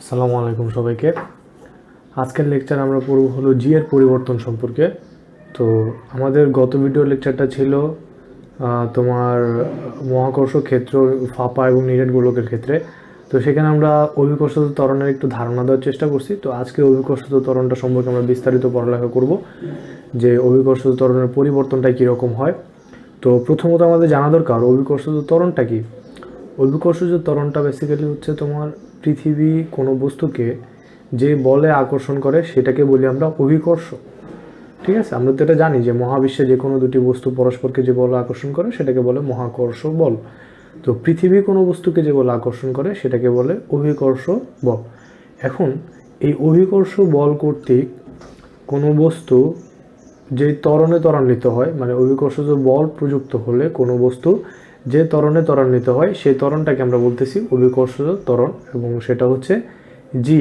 আসসালামু আলাইকুম সবাইকে। আজকের লেকচার আমরা পড়ব হলো জি এর পরিবর্তন সম্পর্কে। তো আমাদের গত ভিডিও লেকচারটা ছিল তোমার মহাকর্ষ ক্ষেত্র, ফাঁপা এবং নিরেট গোলকের ক্ষেত্রে। তো সেখানে আমরা অভিকর্ষজ ত্বরণের একটু ধারণা দেওয়ার চেষ্টা করছি। তো আজকে অভিকর্ষজ ত্বরণটা সম্পর্কে আমরা বিস্তারিত পড়ালেখা করব, যে অভিকর্ষজ ত্বরণের পরিবর্তনটা কীরকম হয়। তো প্রথমত আমাদের জানা দরকার অভিকর্ষজ ত্বরণটা কী। অভিকর্ষজ ত্বরণটা বেসিক্যালি হচ্ছে তোমার পৃথিবী কোনো বস্তুকে যে বলে আকর্ষণ করে সেটাকে বলি আমরা অভিকর্ষ। ঠিক আছে, আমরা তো এটা জানি যে মহাবিশ্বে যে কোনো দুটি বস্তু পরস্পরকে যে বল আকর্ষণ করে সেটাকে বলে মহাকর্ষ বল। তো পৃথিবী কোনো বস্তুকে যে বল আকর্ষণ করে সেটাকে বলে অভিকর্ষ বল। এখন এই অভিকর্ষ বল কর্তৃক কোনো বস্তু যে ত্বরণে ত্বরান্বিত হয়, মানে অভিকর্ষজ বল প্রযুক্ত হলে কোনো বস্তু যে ত্বরণে ত্বরান্বিত হয় সেই ত্বরণটাকে আমরা বলতেছি অভিকর্ষজ ত্বরণ, এবং সেটা হচ্ছে জি।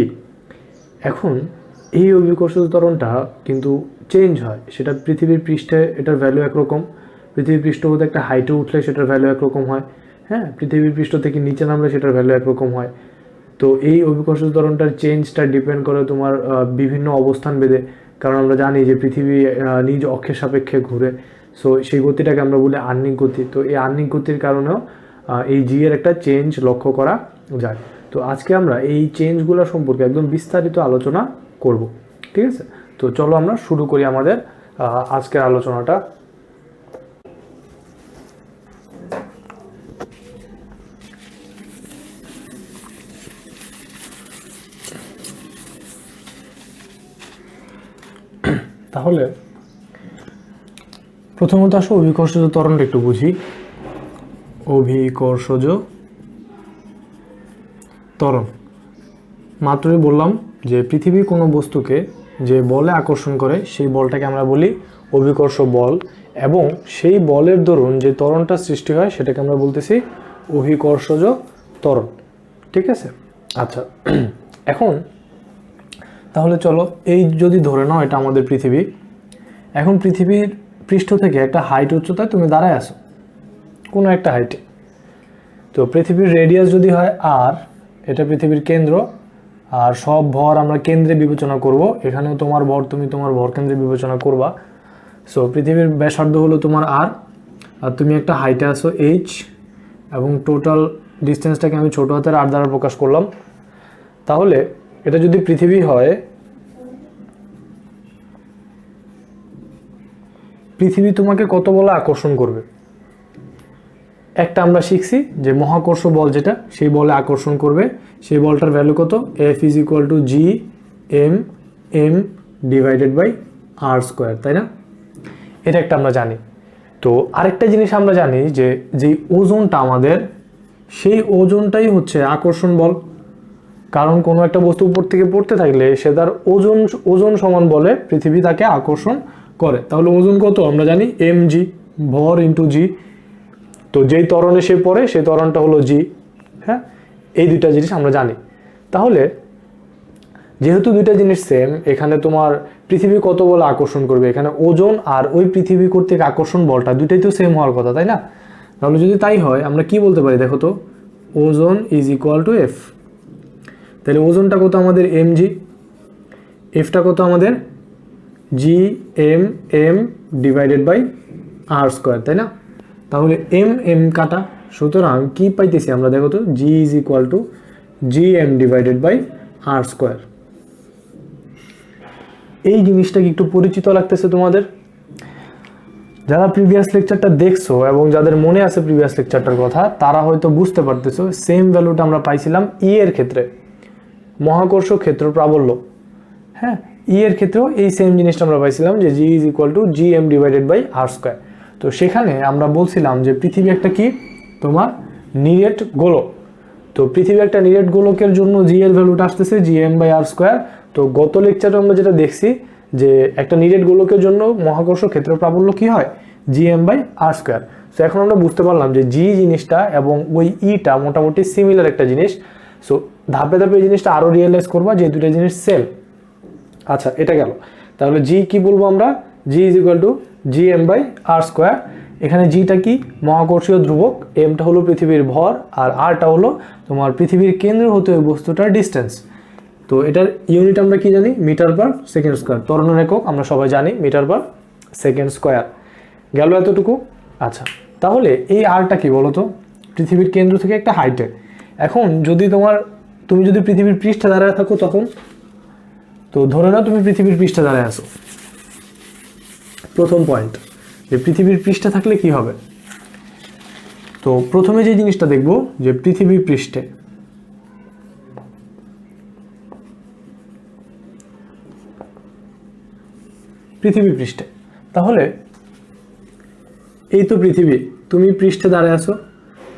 এখন এই অভিকর্ষজ ত্বরণটা কিন্তু চেঞ্জ হয়, সেটা পৃথিবীর পৃষ্ঠে এটার ভ্যালু একরকম, পৃথিবীর পৃষ্ঠ হতে একটা হাইটে উঠলে সেটার ভ্যালু একরকম হয়, হ্যাঁ, পৃথিবীর পৃষ্ঠ থেকে নিচে নামলে সেটার ভ্যালু একরকম হয়। তো এই অভিকর্ষজ ত্বরণটার চেঞ্জটা ডিপেন্ড করে তোমার বিভিন্ন অবস্থান ভেদে, কারণ আমরা জানি যে পৃথিবী নিজ অক্ষের সাপেক্ষে ঘুরে। সো সেই গতিটাকে আমরা বলি আহ্নিক গতি। তো এই আহ্নিক গতির কারণেও এই জি এর একটা চেঞ্জ লক্ষ্য করা যায়। তো আজকে আমরা এই চেঞ্জগুলো সম্পর্কে একদম বিস্তারিত আলোচনা করব। ঠিক আছে, তো চলো আমরা শুরু করি আমাদের আজকের আলোচনাটা। তাহলে প্রথমত আসো অভিকর্ষজ ত্বরণটা একটু বুঝি। অভিকর্ষজ ত্বরণ মাত্রই বললাম যে পৃথিবী কোনো বস্তুকে যে বলে আকর্ষণ করে সেই বলটাকে আমরা বলি অভিকর্ষ বল, এবং সেই বলের দরুন যে ত্বরণটা সৃষ্টি হয় সেটাকে আমরা বলতেছি অভিকর্ষজ ত্বরণ। ঠিক আছে, আচ্ছা এখন তাহলে চলো, এই যদি ধরে নাও এটা আমাদের পৃথিবী, এখন পৃথিবীর পৃষ্ঠ থেকে একটা হাইট উচ্চতায় তুমি দাঁড়ায় আসো কোনো একটা হাইটে। তো পৃথিবীর রেডিয়াস যদি হয় আর, এটা পৃথিবীর কেন্দ্র, আর সব ভর আমরা কেন্দ্রে বিবেচনা করব। এখানেও তোমার ভর তুমি তোমার ভর কেন্দ্রে বিবেচনা করবা। সো পৃথিবীর ব্যাসার্ধ হলো তোমার আর তুমি একটা হাইটে আসো এইচ, এবং টোটাল ডিস্টেন্সটাকে আমি ছোটো হাতের আর দ্বারা প্রকাশ করলাম। তাহলে এটা যদি পৃথিবী হয়, পৃথিবী তোমাকে কত বলে আকর্ষণ করবে? একটা আমরা শিখছি যে মহাকর্ষ বল, যেটা সেই বলে আকর্ষণ করবে, সেই বলটার ভ্যালু কত? F is equal to G M M divided by R square, তাই না? এটা একটা আমরা জানি। তো আরেকটা জিনিস আমরা জানি যে যেই ওজনটা আমাদের, সেই ওজনটাই হচ্ছে আকর্ষণ বল। কারণ কোনো একটা বস্তু উপর থেকে পড়তে থাকলে সে তার ওজন সমান বলে পৃথিবী তাকে আকর্ষণ করে। তাহলে ওজন কত আমরা জানি? এম জি, ভর ইন্টু জি। তো যেই ত্বরণে সে পড়ে সেই ত্বরণটা হলো জি। হ্যাঁ, এই দুইটা জিনিস আমরা জানি। তাহলে যেহেতু দুইটা জিনিস সেম, এখানে তোমার পৃথিবী কত বলে আকর্ষণ করবে, এখানে ওজন আর ওই পৃথিবী কর্তৃক আকর্ষণ বলটা দুইটাই তো সেম হওয়ার কথা, তাই না? তাহলে যদি তাই হয় আমরা কি বলতে পারি দেখো তো, ওজন ইজ ইকুয়াল টু এফ। তাহলে ওজনটা কত আমাদের? M G. এফটা কত আমাদের? G M M divided by R square, তাই না? তাহলে এম এম কাটা, সুতরাং কি পাইতেছি আমরা দেখো তো, G is equal to G M divided by R square. এই জিনিসটা কি একটু পরিচিত লাগতেছে তোমাদের? যারা প্রিভিয়াস লেকচারটা দেখছো এবং যাদের মনে আছে প্রিভিয়াস লেকচারটার কথা, তারা হয়তো বুঝতে পারতেছো সেম ভ্যালুটা আমরা পাইছিলাম ই এর ক্ষেত্রে, মহাকর্ষ ক্ষেত্র প্রাবল্য। হ্যাঁ, ই এর ক্ষেত্রেও এই সেম জিনিসটা আমরা পাইছিলাম যে G is equal to G M divided by R square. তো সেখানে আমরা বলছিলাম যে পৃথিবী একটা কি তোমার নিরেট গোলক। তো পৃথিবী একটা নিরেট গোলকের জন্য জি এর ভ্যালুটা আসতেছে G M by R square. তো গত লেকচারে আমরা যেটা দেখছি যে একটা নিরেট গোলকের জন্য মহাকর্ষ ক্ষেত্র প্রাবল্য কি হয়? G M by R square. তো এখন আমরা বুঝতে পারলাম যে জি জিনিসটা এবং ওই ইটা মোটামুটি সিমিলার একটা জিনিস। সো ধাপে ধাপে এই জিনিসটা আরও রিয়েলাইজ করবা যে দুটো জিনিস সেম। আচ্ছা, এটা গেল। তাহলে জি কি বলবো আমরা? G is equal to G M by R square. এখানে জিটা কি? মহাকর্ষীয় ধ্রুবক। এমটা হলো পৃথিবীর ভর, আর আরটা হলো তোমার পৃথিবীর কেন্দ্র হতে ওই বস্তুটার ডিস্টেন্স। তো এটার ইউনিট আমরা কি জানি, মিটার পার সেকেন্ড স্কোয়ার। ত্বরণের একক আমরা সবাই জানি মিটার পার সেকেন্ড স্কোয়ার। গেল এতটুকু। আচ্ছা, তাহলে এই আরটা কি বলো তো, পৃথিবীর কেন্দ্র থেকে একটা হাইটে। এখন যদি তুমি যদি পৃথিবীর পৃষ্ঠে দাঁড়ায় থাকো তখন, তো ধরে নাও তুমি পৃথিবীর পৃষ্ঠে দাঁড়ায় আছো। প্রথম পয়েন্ট, যে পৃথিবীর পৃষ্ঠে থাকলে কি হবে। তো প্রথমে যে জিনিসটা দেখব, যে পৃথিবী পৃষ্ঠে তাহলে এই তো পৃথিবী, তুমি পৃষ্ঠে দাঁড়ায় আছো,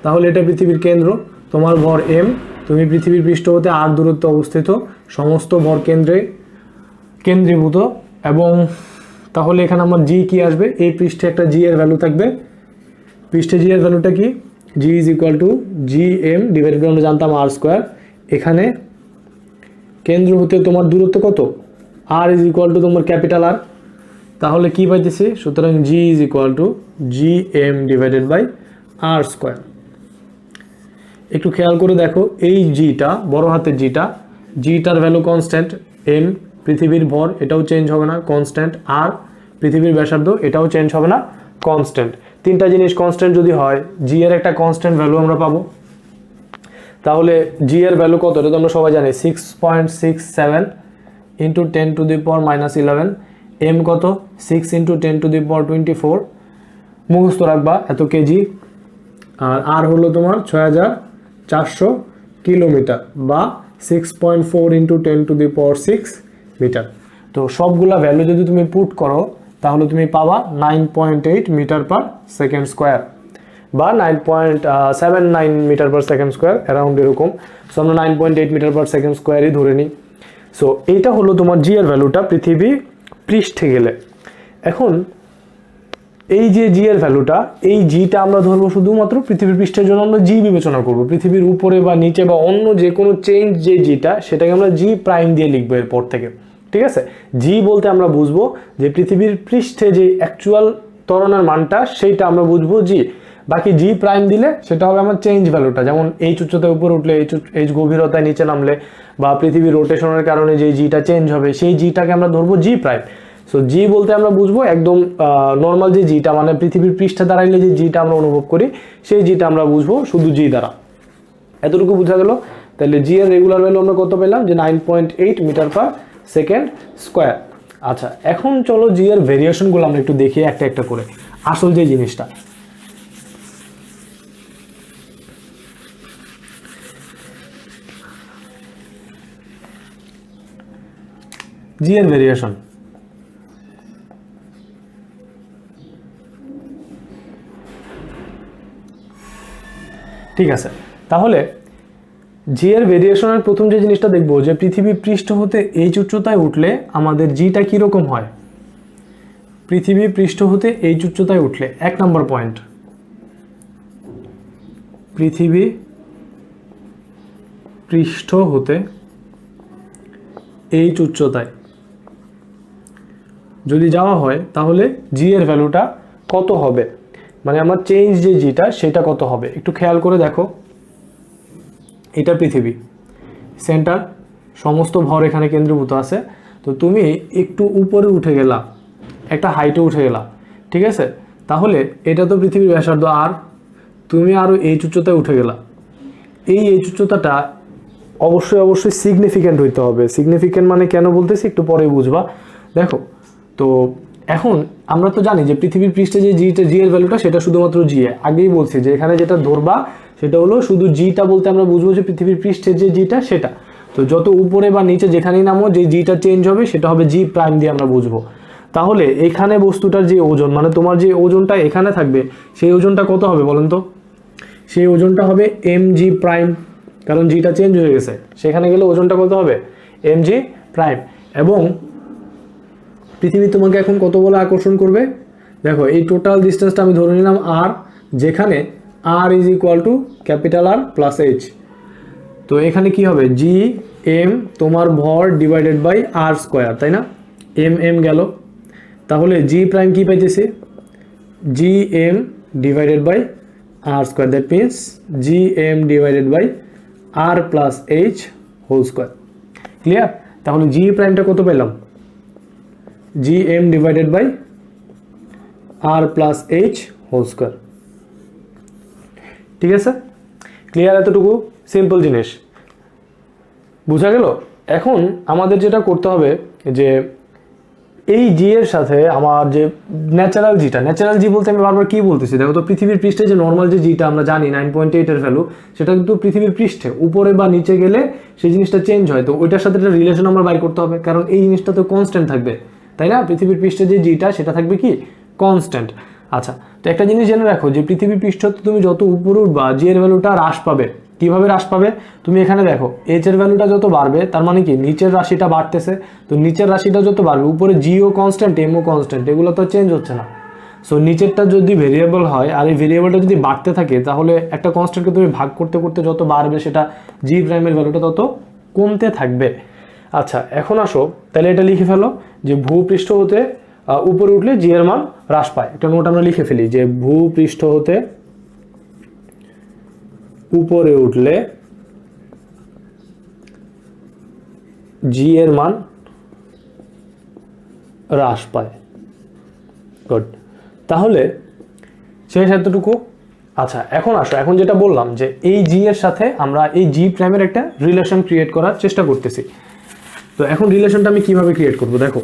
তাহলে এটা পৃথিবীর কেন্দ্র, তোমার ভর m, তুমি পৃথিবীর পৃষ্ঠ হতে r দূরত্বে অবস্থিত, সমস্ত ভর কেন্দ্রীভূত। এবং তাহলে এখানে আমার g কি আসবে, এই পৃষ্ঠে একটা g এর ভ্যালু থাকবে। পৃষ্ঠে g এর ভ্যালুটা কি, g is equal to gm divided by, আমরা জানতাম r স্কোয়ার। এখানে কেন্দ্র হতে তোমার দূরত্ব কত, r ইজ ইকুয়াল টু তোমার ক্যাপিটাল R, তাহলে কি পাইতেছি, সুতরাং g is equal to gm divided by r square. একটু খেয়াল করে দেখো, এই জিটা বড় হাতের জিটার ভ্যালু কনস্ট্যান্ট, m পৃথিবীর ভর এটাও চেঞ্জ হবে না, কনস্ট্যান্ট, আর পৃথিবীর ব্যাসার্ধ এটাও চেঞ্জ হবে না, কনস্ট্যান্ট। তিনটা জিনিস কনস্ট্যান্ট যদি হয়, জি এর একটা কনস্ট্যান্ট ভ্যালু আমরা পাবো। তাহলে জি এর ভ্যালু কত, এটা তো আমরা সবাই জানি 6.67 into 10 to the power -11। M কত, 6 ইন্টু 10 টু দি পাওয়ার 24, মুখস্থ রাখবা এত কেজি। আর হলো তোমার 6400 কিলোমিটার বা 6.4 into 10 to the power 6 metre. তো সবগুলা ভ্যালু যদি তুমি পুট করো তাহলে তুমি পাবা 9.8 মিটার পার সেকেন্ড স্কোয়ার বা 9.79 metre per second square, around এরকম। সো আমরা 9.8 মিটার পার সেকেন্ড স্কোয়ারই ধরে নিই। সো এইটা হলো তোমার জি এর ভ্যালুটা পৃথিবী পৃষ্ঠে গেলে। এখন এই যে জি এর ভ্যালুটা, এই জিটা আমরা ধরবো শুধুমাত্র পৃথিবীর পৃষ্ঠের জন্য, আমরা জি বিবেচনা করব। পৃথিবীর উপরে বা নিচে বা অন্য যে কোনো চেঞ্জ যে জিটা, সেটাকে আমরা জি প্রাইম দিয়ে লিখবো এরপর থেকে, ঠিক আছে। জি বলতে আমরা বুঝবো যে পৃথিবীর পৃষ্ঠে যে অ্যাকচুয়াল ত্বরণের মানটা, সেইটা আমরা বুঝবো জি। বাকি জি প্রাইম দিলে সেটা হবে আমার চেঞ্জ ভ্যালুটা, যেমন এইচ উচ্চতায় উপরে উঠলে, এইচ গভীরতায় নিচে নামলে, বা পৃথিবীর রোটেশনের কারণে যে জিটা চেঞ্জ হবে, সেই জিটাকে আমরা ধরবো জি প্রাইম। সো জি বলতে আমরা বুঝবো একদম নর্মাল যে জিটা, মানে পৃথিবীর পৃষ্ঠে দাঁড়াইলে যে জিটা আমরা অনুভব করি, সেই জিটা আমরা বুঝবো শুধু জি দ্বারা। এতটুকু বোঝা গেল। তাহলে জি এর রেগুলার ভ্যালু আমরা কত পেলাম, যে 9.8 মিটার পার সেকেন্ড স্কোয়ার। আচ্ছা, এখন চলো জি এর ভেরিয়েশনগুলো আমরা একটু দেখি একটা একটা করে, আসল যে জিনিসটা। জি এর ভেরিয়েশন, ঠিক আছে। তাহলে জি এর ভেরিয়েশনের প্রথম যে জিনিসটা দেখবো, যে পৃথিবী পৃষ্ঠ হতে এইচ উচ্চতায় উঠলে আমাদের জিটা কিরকম হয়। পৃথিবী পৃষ্ঠ হতে এইচ উচ্চতায় উঠলে, 1 নম্বর পয়েন্ট, পৃথিবী পৃষ্ঠ হতে এইচ উচ্চতায় যদি যাওয়া হয়, তাহলে জি এর ভ্যালুটা কত হবে, মানে আমার চেঞ্জ যে জিটা সেটা কত হবে। একটু খেয়াল করে দেখো, এটা পৃথিবী সেন্টার, সমস্ত ভর এখানে কেন্দ্রীভূত আছে। তো তুমি একটু উপরে উঠে গেলা, একটা হাইটে উঠে গেলা, ঠিক আছে। তাহলে এটা তো পৃথিবীর ব্যাসার্ধ আর, তুমি আরও এইচ উচ্চতায় উঠে গেলা। এই এইচ উচ্চতাটা অবশ্যই সিগনিফিক্যান্ট হইতে হবে। সিগনিফিক্যান্ট মানে কেন বলতেছি একটু পরে বুঝবা। দেখো, তো এখন আমরা তো জানি যে পৃথিবীর পৃষ্ঠে যে জি এর ভ্যালুটা, সেটা শুধুমাত্র জি। আগেই বলছি যে এখানে যেটা ধরবা সেটা হলো শুধু জিটা বলতে আমরা বুঝবো যে পৃথিবীর পৃষ্ঠে যে জিটা সেটা। তো যত উপরে বা নিচে যেখানেই নামো, যে জিটা চেঞ্জ হবে সেটা হবে জি প্রাইম দিয়ে আমরা বুঝবো। তাহলে এখানে বস্তুটার যে ওজন, মানে তোমার যে ওজনটা এখানে থাকবে, সেই ওজনটা কত হবে বলেন তো? সেই ওজনটা হবে এম জি প্রাইম, কারণ জিটা চেঞ্জ হয়ে গেছে। সেখানে গেলে ওজনটা কত হবে, এম জি প্রাইম। এবং পৃথিবী তোমাকে এখন কত বলে আকর্ষণ করবে, দেখো এই টোটাল ডিস্টেন্সটা আমি ধরে নিলাম আর, যেখানে R is equal to capital R plus H. তো এখানে কি হবে, জি এম তোমার ভর ডিভাইডেড বাই আর স্কোয়ার, তাই না? এম গেল। তাহলে জি প্রাইম কি পাইতেছি, G M divided by R square, that means G M divided by R plus H whole square. Clear? তাহলে জি প্রাইমটা কত পেলাম, G M divided by R plus H whole square. ঠিক আছে, ক্লিয়ার? এতটুকু সিম্পল জিনিস বুঝা গেল। এখন আমাদের যেটা করতে হবে যে এই জি এর সাথে আমার যে ন্যাচারাল জিটা, ন্যাচারাল জি বলতে আমি বারবার কি বলতেছি, দেখো তো পৃথিবীর পৃষ্ঠে যে নর্মাল যে জিটা আমরা জানি 9.8 এর ভ্যালু, সেটা কিন্তু পৃথিবীর পৃষ্ঠে উপরে বা নিচে গেলে সেই জিনিসটা চেঞ্জ হয়। তো ওইটার সাথে একটা রিলেশন আমরা বাইর করতে হবে, কারণ এই জিনিসটা তো কনস্ট্যান্ট থাকবে, তাই না? পৃথিবীর পৃষ্ঠে যে জিটা সেটা থাকবে কি কনস্ট্যান্ট। আচ্ছা, তো একটা জিনিস জেনে রাখো যে পৃথিবীর পৃষ্ঠ তুমি যত উপরে উঠবা জি এর ভ্যালুটা হ্রাস পাবে। কিভাবে হ্রাস পাবে? তুমি এখানে দেখো এইচ এর ভ্যালুটা যত বাড়বে তার মানে কি নিচের রাশিটা বাড়তেছে, তো নিচের রাশিটা যত বাড়বে উপরে জিও কনস্ট্যান্ট এমও কনস্ট্যান্ট, এগুলো তো চেঞ্জ হচ্ছে না। সো নিচেরটা যদি ভেরিয়েবল হয় আর এই ভেরিয়েবলটা যদি বাড়তে থাকে তাহলে একটা কনস্ট্যান্টকে তুমি ভাগ করতে করতে যত বাড়বে সেটা জি প্রাইমের ভ্যালুটা তত কমতে থাকবে। আচ্ছা, এখন আসো তাহলে এটা লিখে ফেলো যে ভূপৃষ্ঠ হতে উপরে উঠলে জি এর মান হ্রাস পায়। একটা নোট আমরা লিখে ফেলি যে ভূপৃষ্ঠ হতে উপরে উঠলে জি এর মান হ্রাস পায়। গুড, তাহলে শেষ এতটুকু। আচ্ছা, এখন আসো, এখন যেটা বললাম যে এই জি এর সাথে আমরা এই জি প্রাইমের একটা রিলেশন ক্রিয়েট করার চেষ্টা করতেছি। তো এখন রিলেশনটা আমি কিভাবে ক্রিয়েট করব, দেখো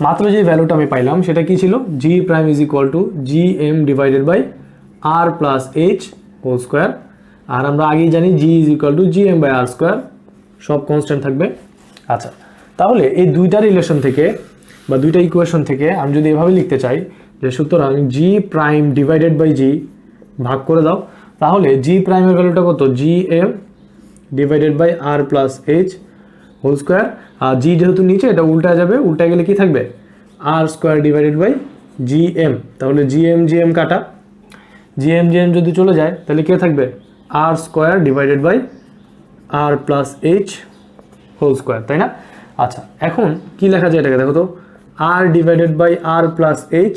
মাত্র যে ভ্যালুটা আমি পাইলাম সেটা কি ছিল, G prime is equal to G M divided by R plus H whole square. আর আমরা আগেই জানি G is equal to G M by R square, সব কনস্ট্যান্ট থাকবে। আচ্ছা, তাহলে এই দুইটা রিলেশন থেকে বা দুইটা ইকুয়েশন থেকে আমি যদি এভাবে লিখতে চাই যে সুতরাং G prime divided by G ভাগ করে দাও, তাহলে জি প্রাইমের ভ্যালুটা কত, G M divided by R plus H whole square. আর জি যেহেতু নিচে এটা উল্টা যাবে, উল্টা গেলে কি থাকবে, R square divided by G M. তাহলে জি এম কাটা, জি এম যদি চলে যায় তাহলে কে থাকবে, R square divided by R plus H whole square, তাই না? আচ্ছা, এখন কি লেখা যায় এটাকে দেখো তো, R divided by R plus H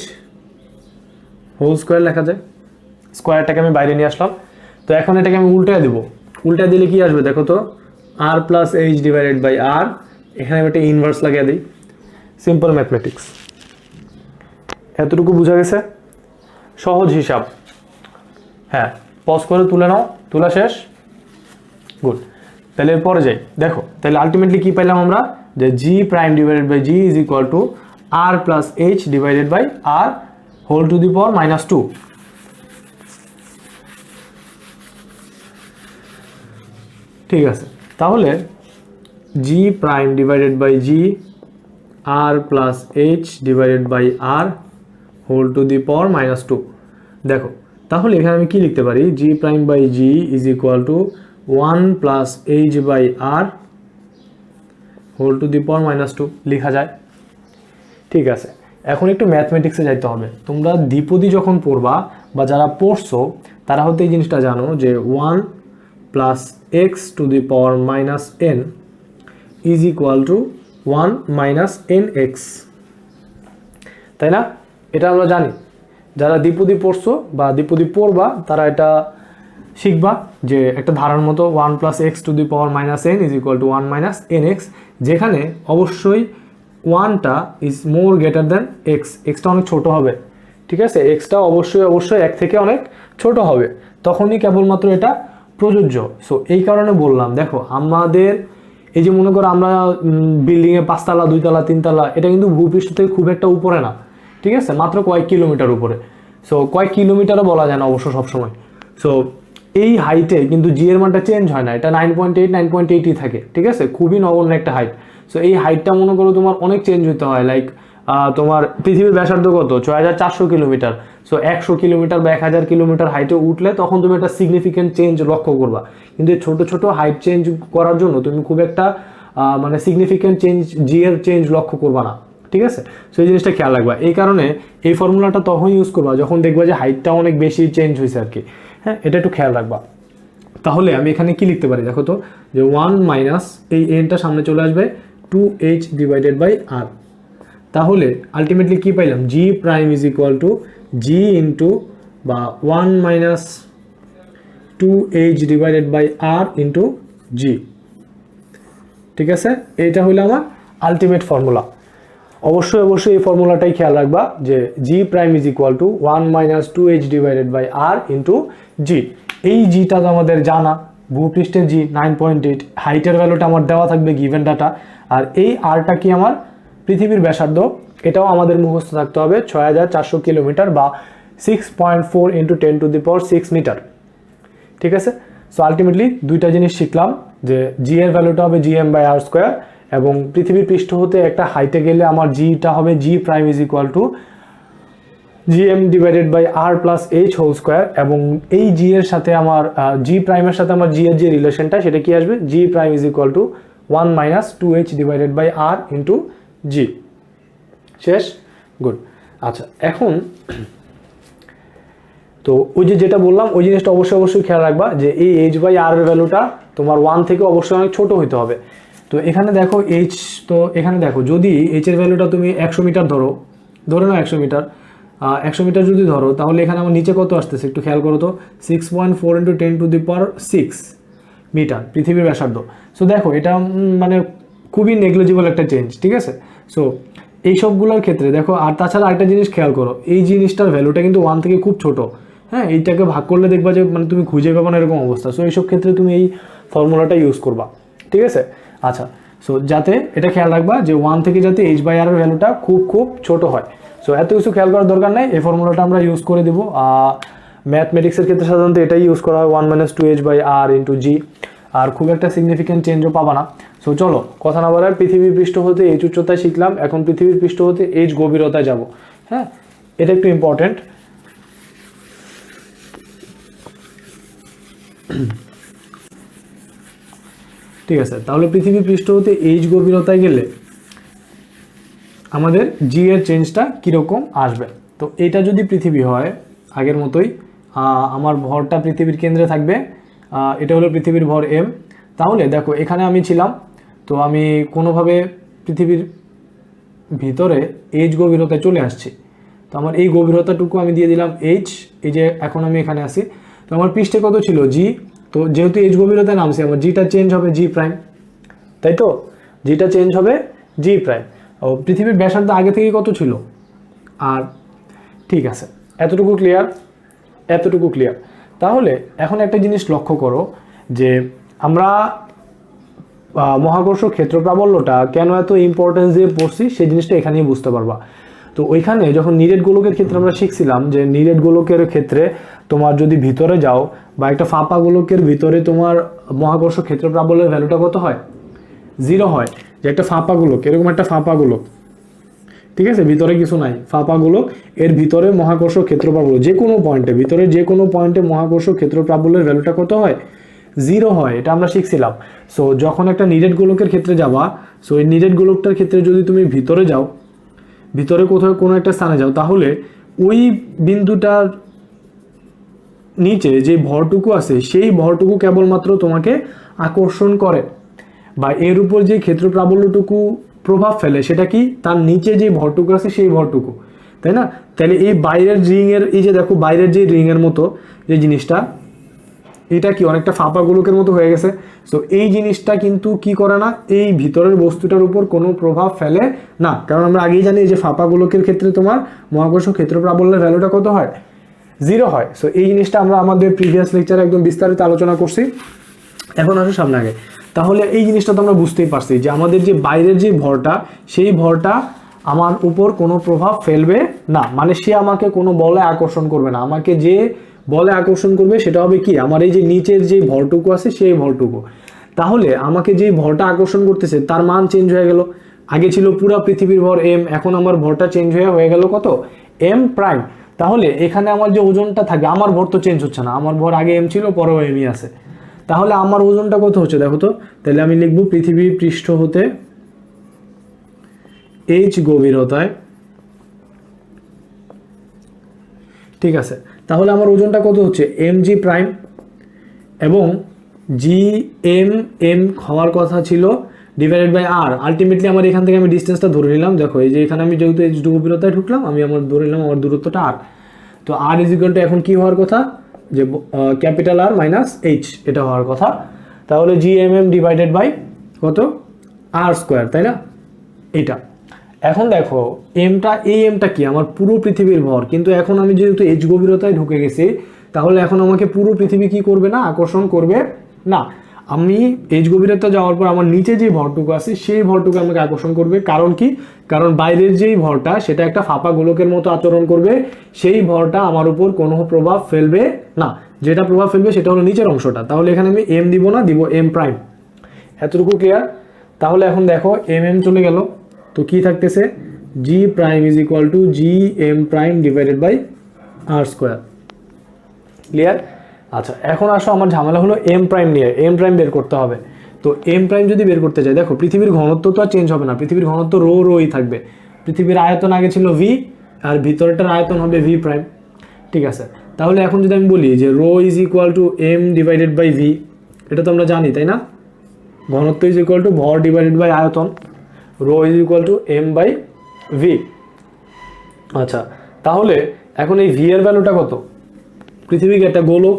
whole square লেখা যায়। স্কোয়ারটাকে আমি বাইরে নিয়ে আসলাম। তো এখন এটাকে আমি উল্টায় দেবো, উল্টায় দিলে কি আসবে দেখো তো, আর প্লাস এইচ ডিভাইডেড বাই আর, এখানে আমি একটা ইনভার্স লাগিয়ে দিই। সিম্পল ম্যাথমেটিক্স, এতটুকু বোঝা গেছে? সহজ হিসাব। হ্যাঁ, পজ করে তুলে নাও, তোলা শেষ? গুড, তাহলে পরে যাই। দেখো তাহলে আলটিমেটলি কি পাইলাম আমরা, যে G prime divided by G is equal to R plus H divided by R whole to the power -2। ঠিক আছে, তাহলে জি prime divided by G R plus H divided by R whole to the power -2। দেখো তাহলে এখানে আমি কি লিখতে পারি, G prime by G is equal to 1 plus H by R whole to the power -2 লেখা যায়। ঠিক আছে, এখন একটু ম্যাথমেটিক্সে যাইতে হবে। তোমরা দ্বিপদী যখন পড়বা বা যারা পড়ছো তারা হয়তো এই জিনিসটা জানো যে 1 plus X to the power -n is equal to 1 minus N x, তাই না? এটা আমরা জানি, যারা দ্বিপদী পড়ছো বা দ্বিপদী পড়বা তারা এটা শিখবা যে একটা ধারার মতো 1 plus X to the power -n is equal to 1 minus N X, যেখানে অবশ্যই 1টা is more greater than X, এক্সটা অনেক ছোট হবে। ঠিক আছে, এক্সটা অবশ্যই এক থেকে অনেক ছোট হবে, তখনই কেবলমাত্র এটা প্রযোজ্য। সো এই কারণে বললাম, দেখো আমাদের এই যে মনে করো আমরা বিল্ডিংয়ে 5 তলা 2 তলা 3 তলা, এটা কিন্তু ভূপৃষ্ঠ থেকে খুব একটা উপরে না, ঠিক আছে, মাত্র কয়েক কিলোমিটার উপরে। সো কয়েক কিলোমিটারও বলা যায় না অবশ্য সবসময়। সো এই হাইটে কিন্তু জি এর মানটা চেঞ্জ হয় না, এটা 9.8 থাকে, ঠিক আছে, খুবই নগণ্য একটা হাইট। সো এই হাইটটা মনে করো তোমার অনেক চেঞ্জ হতে হয়, লাইক তোমার পৃথিবীর ব্যাসার্ধ কত, 6400 কিলোমিটার। সো 100 কিলোমিটার বা 1000 কিলোমিটার হাইটে উঠলে তখন তুমি একটা সিগনিফিকেন্ট চেঞ্জ লক্ষ্য করবা, কিন্তু ছোট ছোট হাইট চেঞ্জ করার জন্য তুমি খুব একটা মানে সিগনিফিকেন্ট চেঞ্জ জি এর চেঞ্জ লক্ষ্য করবা না, ঠিক আছে। সো এই জিনিসটা খেয়াল রাখবা। এই কারণে এই ফর্মুলাটা তখন ইউজ করবা যখন দেখবা যে হাইটটা অনেক বেশি চেঞ্জ হয়েছে আর কি। হ্যাঁ, এটা একটু খেয়াল রাখবা। তাহলে আমি এখানে কি লিখতে পারি দেখো তো, যে 1 মাইনাস এই এনটা সামনে চলে আসবে 2h ডিভাইডেড বাই আর। তাহলে আলটিমেটলি কি পাইলাম, G prime is equal to G into বা 1 minus 2h divided by R into G. ঠিক আছে, এইটা হলো আমার আলটিমেট ফর্মুলা। অবশ্যই অবশ্যই এই ফর্মুলাটাই খেয়াল রাখবা যে G prime is equal to 1 - 2h divided by R into G. এই জিটা তো আমাদের জানা, ভূপৃষ্ঠের জি 9.8, হাইটের ভ্যালুটা আমার দেওয়া থাকবে গিভেন ডাটা, আর এই আরটা কি আমার পৃথিবীর ব্যাসার্ধ, এটাও আমাদের মুখস্থ থাকতে হবে 6400 কিলোমিটার বা 6.4 × 10⁶ মিটার। ঠিক আছে, সো আলটিমেটলি দুইটা জিনিস শিখলাম যে জি এর ভ্যালুটা হবে gm/r², এবং পৃথিবীর পৃষ্ঠ হতে একটা হাইটে গেলে আমার জিটা হবে G prime is equal to gm divided by r plus h whole square, এবং এই জি এর সাথে আমার জি প্রাইমের সাথে আমার জি এর যে রিলেশনটা সেটা কি আসবে, G prime is equal to 1 - 2h divided by r into G. শেষ, গুড। আচ্ছা, এখন তো ওই যেটা বললাম ওই জিনিসটা অবশ্যই অবশ্যই খেয়াল রাখবা যে এই h/r এর ভ্যালুটা তোমার 1 থেকে অবশ্যই অনেক ছোট হইতে হবে। তো এখানে দেখো h, তো এখানে দেখো যদি h এর ভ্যালুটা তুমি 100 মিটার ধরে নাও 100 মিটার, 100 মিটার যদি ধরো, তাহলে এখানে আমার নিচে কত আসতেছে একটু খেয়াল করো তো, 6.4 × 10⁶ মিটার পৃথিবীর ব্যাসার্ধ। সো দেখো এটা মানে খুবই নেগলিজিবল একটা চেঞ্জ। ঠিক আছে, সো এই সবগুলোর ক্ষেত্রে দেখো, আর তাছাড়া আরেকটা জিনিস খেয়াল করো, এই জিনিসটার ভ্যালুটা কিন্তু 1 থেকে খুব ছোট। হ্যাঁ, এইটাকে ভাগ করলে দেখবা যে মানে তুমি খুঁজে পাবো না এরকম অবস্থা। সো এইসব ক্ষেত্রে তুমি এই ফর্মুলাটা ইউজ করবা। ঠিক আছে, আচ্ছা, সো যাতে এটা খেয়াল রাখবা যে 1 থেকে যাতে h/r এর ভ্যালুটা খুব খুব ছোট হয়। সো এত কিছু খেয়াল করার দরকার নেই, এই ফর্মুলাটা আমরা ইউজ করে দেবো। ম্যাথমেটিক্সের ক্ষেত্রে সাধারণত এটাই ইউজ করা হয়, 1 - 2h/r ইন্টু জি, আর খুব একটা সিগনিফিক্যান্ট চেঞ্জও পাবা না। সো চলো কথা না বলার, পৃথিবীর পৃষ্ঠ হতে h উচ্চতায় শিখলাম, এখন পৃথিবীর পৃষ্ঠ হতে h গভীরতায় যাব। হ্যাঁ, এটা একটু ইম্পর্টেন্ট। ঠিক আছে, তাহলে পৃথিবীর পৃষ্ঠ হতে h গভীরতায় গেলে আমাদের জি এর চেঞ্জটা কীরকম আসবে। তো এটা যদি পৃথিবী হয় আগের মতোই, আমার ভরটা পৃথিবীর কেন্দ্রে থাকবে, এটা হলো পৃথিবীর ভর m। তাহলে দেখো এখানে আমি ছিলাম, তো আমি কোনোভাবে পৃথিবীর ভিতরে h গভীরতায় চলে আসছি, তো আমার এই গভীরতাটুকু আমি দিয়ে দিলাম h। এই যে এখন আমি এখানে আসি, তো আমার পৃষ্ঠে কত ছিল জি, তো যেহেতু h গভীরতায় নামছে আমার জিটা চেঞ্জ হবে জি প্রাইম, তাই তো, জিটা চেঞ্জ হবে জি প্রাইম। ও পৃথিবীর ব্যাসার্ধ আগে থেকে কত ছিল আর, ঠিক আছে, এতটুকু ক্লিয়ার, এতটুকু ক্লিয়ার। তাহলে এখন একটা জিনিস লক্ষ্য করো যে আমরা মহাকর্ষ ক্ষেত্র প্রাবল্যটা কেন এত ইম্পর্টেন্স দিয়ে পড়ছি সেই জিনিসটা এখানেই বুঝতে পারবা। তো ওইখানে যখন নিরেট গোলকের ক্ষেত্রে আমরা শিখছিলাম যে নিরেট গোলকের ক্ষেত্রে তোমার যদি ভিতরে যাও বা একটা ফাঁপা গোলকের ভিতরে তোমার মহাকর্ষ ক্ষেত্র প্রাবল্যের ভ্যালুটা কত হয়, 0 হয়। যে একটা ফাঁপা গোলক, এরকম একটা ফাঁপা গোলক, ঠিক আছে, ভিতরে কিছু নাই, ফাঁপা গোলক, এর ভিতরে মহাকর্ষ ক্ষেত্র প্রাবল্য যে কোনো পয়েন্টে, ভিতরে যে কোনো পয়েন্টে মহাকর্ষ ক্ষেত্র প্রাবল্যের ভ্যালুটা কত হয়, 0 হয়। এটা আমরা শিখছিলাম। সো যখন একটা নিরেট গোলকের ক্ষেত্রে যাবা, সো এই নিরেট গোলকটার ক্ষেত্রে যদি তুমি ভিতরে যাও, ভিতরে কোথাও কোনো একটা স্থানে যাও, তাহলে ওই বিন্দুটার নিচে যে ভরটুকু আছে সেই ভরটুকু কেবলমাত্র তোমাকে আকর্ষণ করে, বা এর উপর যে ক্ষেত্র প্রাবল্যটুকু প্রভাব ফেলে সেটা কি, তার নিচে যে ভরটুকু আছে সেই ভরটুকু, তাই না? তাহলে এই বাইরের রিংয়ের, এই যে দেখো বাইরের যে রিংয়ের মতো যে জিনিসটা, এটা কি অনেকটা ফাঁপা গোলকের মতো হয়ে গেছে। সো এই জিনিসটা কিন্তু কি করে না, এই ভিতরের বস্তুটার উপর কোনো প্রভাব ফেলে না, কারণ আমরা আগেই জানি যে ফাঁপা গোলকের ক্ষেত্রে তোমার মহাকর্ষ ক্ষেত্র প্রাবল্যের ভ্যালুটা কত হয়, 0 হয়। সো এই জিনিসটা আমরা আমাদের প্রিভিয়াস লেকচারে একদম বিস্তারিত আলোচনা করছি। এখন আসো সামনে আগে, তাহলে এই জিনিসটা তো আমরা বুঝতেই পারছি যে আমাদের যে বাইরের যে ভরটা, সেই ভরটা আমার উপর কোনো প্রভাব ফেলবে না, মানে সে আমাকে কোনো বলে আকর্ষণ করবে না। আমাকে যে বলে আকর্ষণ করবে সেটা হবে কি, আমার এই যে নিচের যে ভরটুকু আছে সেই ভরটুকু। তাহলে আমাকে যে ভরটা আকর্ষণ করতেছে তার মান চেঞ্জ হয়ে গেল, আগে ছিল পুরো পৃথিবীর ভর m, এখন আমার ভরটা চেঞ্জ হয়ে গেল কত, m প্রাইম। তাহলে এখানে আমার যে ওজনটা থাকে, আমার ভর তো চেঞ্জ হচ্ছে না, আমার ভর আগে m ছিল পরেও mই আছে, তাহলে আমার ওজনটা কত হচ্ছে দেখো তো। তাহলে আমি লিখবো পৃথিবীর পৃষ্ঠ হতে h গভীরতায়, ঠিক আছে, তাহলে আমার ওজনটা কত হচ্ছে mg প্রাইম, এবং m হওয়ার কথা ছিল ডিভাইডেড বাই r। আলটিমেটলি আমার এখান থেকে আমি ডিস্টেন্সটা ধরে নিলাম, দেখো এই যে এখানে আমি যেহেতু h গভীরতায় ঢুকলাম, আমি আমার ধরে নিলাম আমার দূরত্বটা r। তো r ইজ ইকুয়াল টু এখন কি হওয়ার কথা, যে ক্যাপিটাল R মাইনাস h, এটা হওয়ার কথা। তাহলে gmm ডিভাইডেড বাই কত, আর স্কোয়ার, তাই না? এটা এখন দেখো এমটা কি আমার পুরো পৃথিবীর ভর, কিন্তু এখন আমি যেহেতু এইচ গভীরতায় ঢুকে গেছি, তাহলে এখন আমাকে পুরো পৃথিবী কি করবে না, আকর্ষণ করবে না। আমি এইচ গভীরতা যাওয়ার পর আমার নিচে যে ভরটুকু আছে সেই ভরটুকু আমাকে আকর্ষণ করবে। কারণ কি? কারণ বাইরের যেই ভরটা সেটা একটা ফাঁপা গোলকের মতো আচরণ করবে, সেই ভরটা আমার উপর কোনো প্রভাব ফেলবে না। যেটা প্রভাব ফেলবে সেটা হলো নিচের অংশটা। তাহলে এখানে আমি এম দিব না, দিব এম প্রাইম। এতটুকু ক্লিয়ার? তাহলে এখন দেখো এম চলে গেল, তো কি থাকতেছে, G prime is equal to G M prime divided by R square. Clear? আচ্ছা, এখন আসো আমার ঝামেলা হলো এম প্রাইম নিয়ে। এম প্রাইম বের করতে হবে। তো এম প্রাইম যদি বের করতে চাই, দেখো পৃথিবীর ঘনত্ব তো আর চেঞ্জ হবে না, পৃথিবীর ঘনত্ব রোই থাকবে। পৃথিবীর আয়তন আগে ছিল ভি, আর ভিতরটার আয়তন হবে ভি প্রাইম। ঠিক আছে, তাহলে এখন যদি আমি বলি যে rho is equal to M divided by V, এটা তো আমরা জানি, তাই না? ঘনত্ব ইজ ইকুয়াল টু ভর ডিভাইডেড বাই আয়তন, rho is equal to M by V. আচ্ছা, তাহলে এখন এই ভি এর ভ্যালুটা কত? পৃথিবীকে একটা গোলক,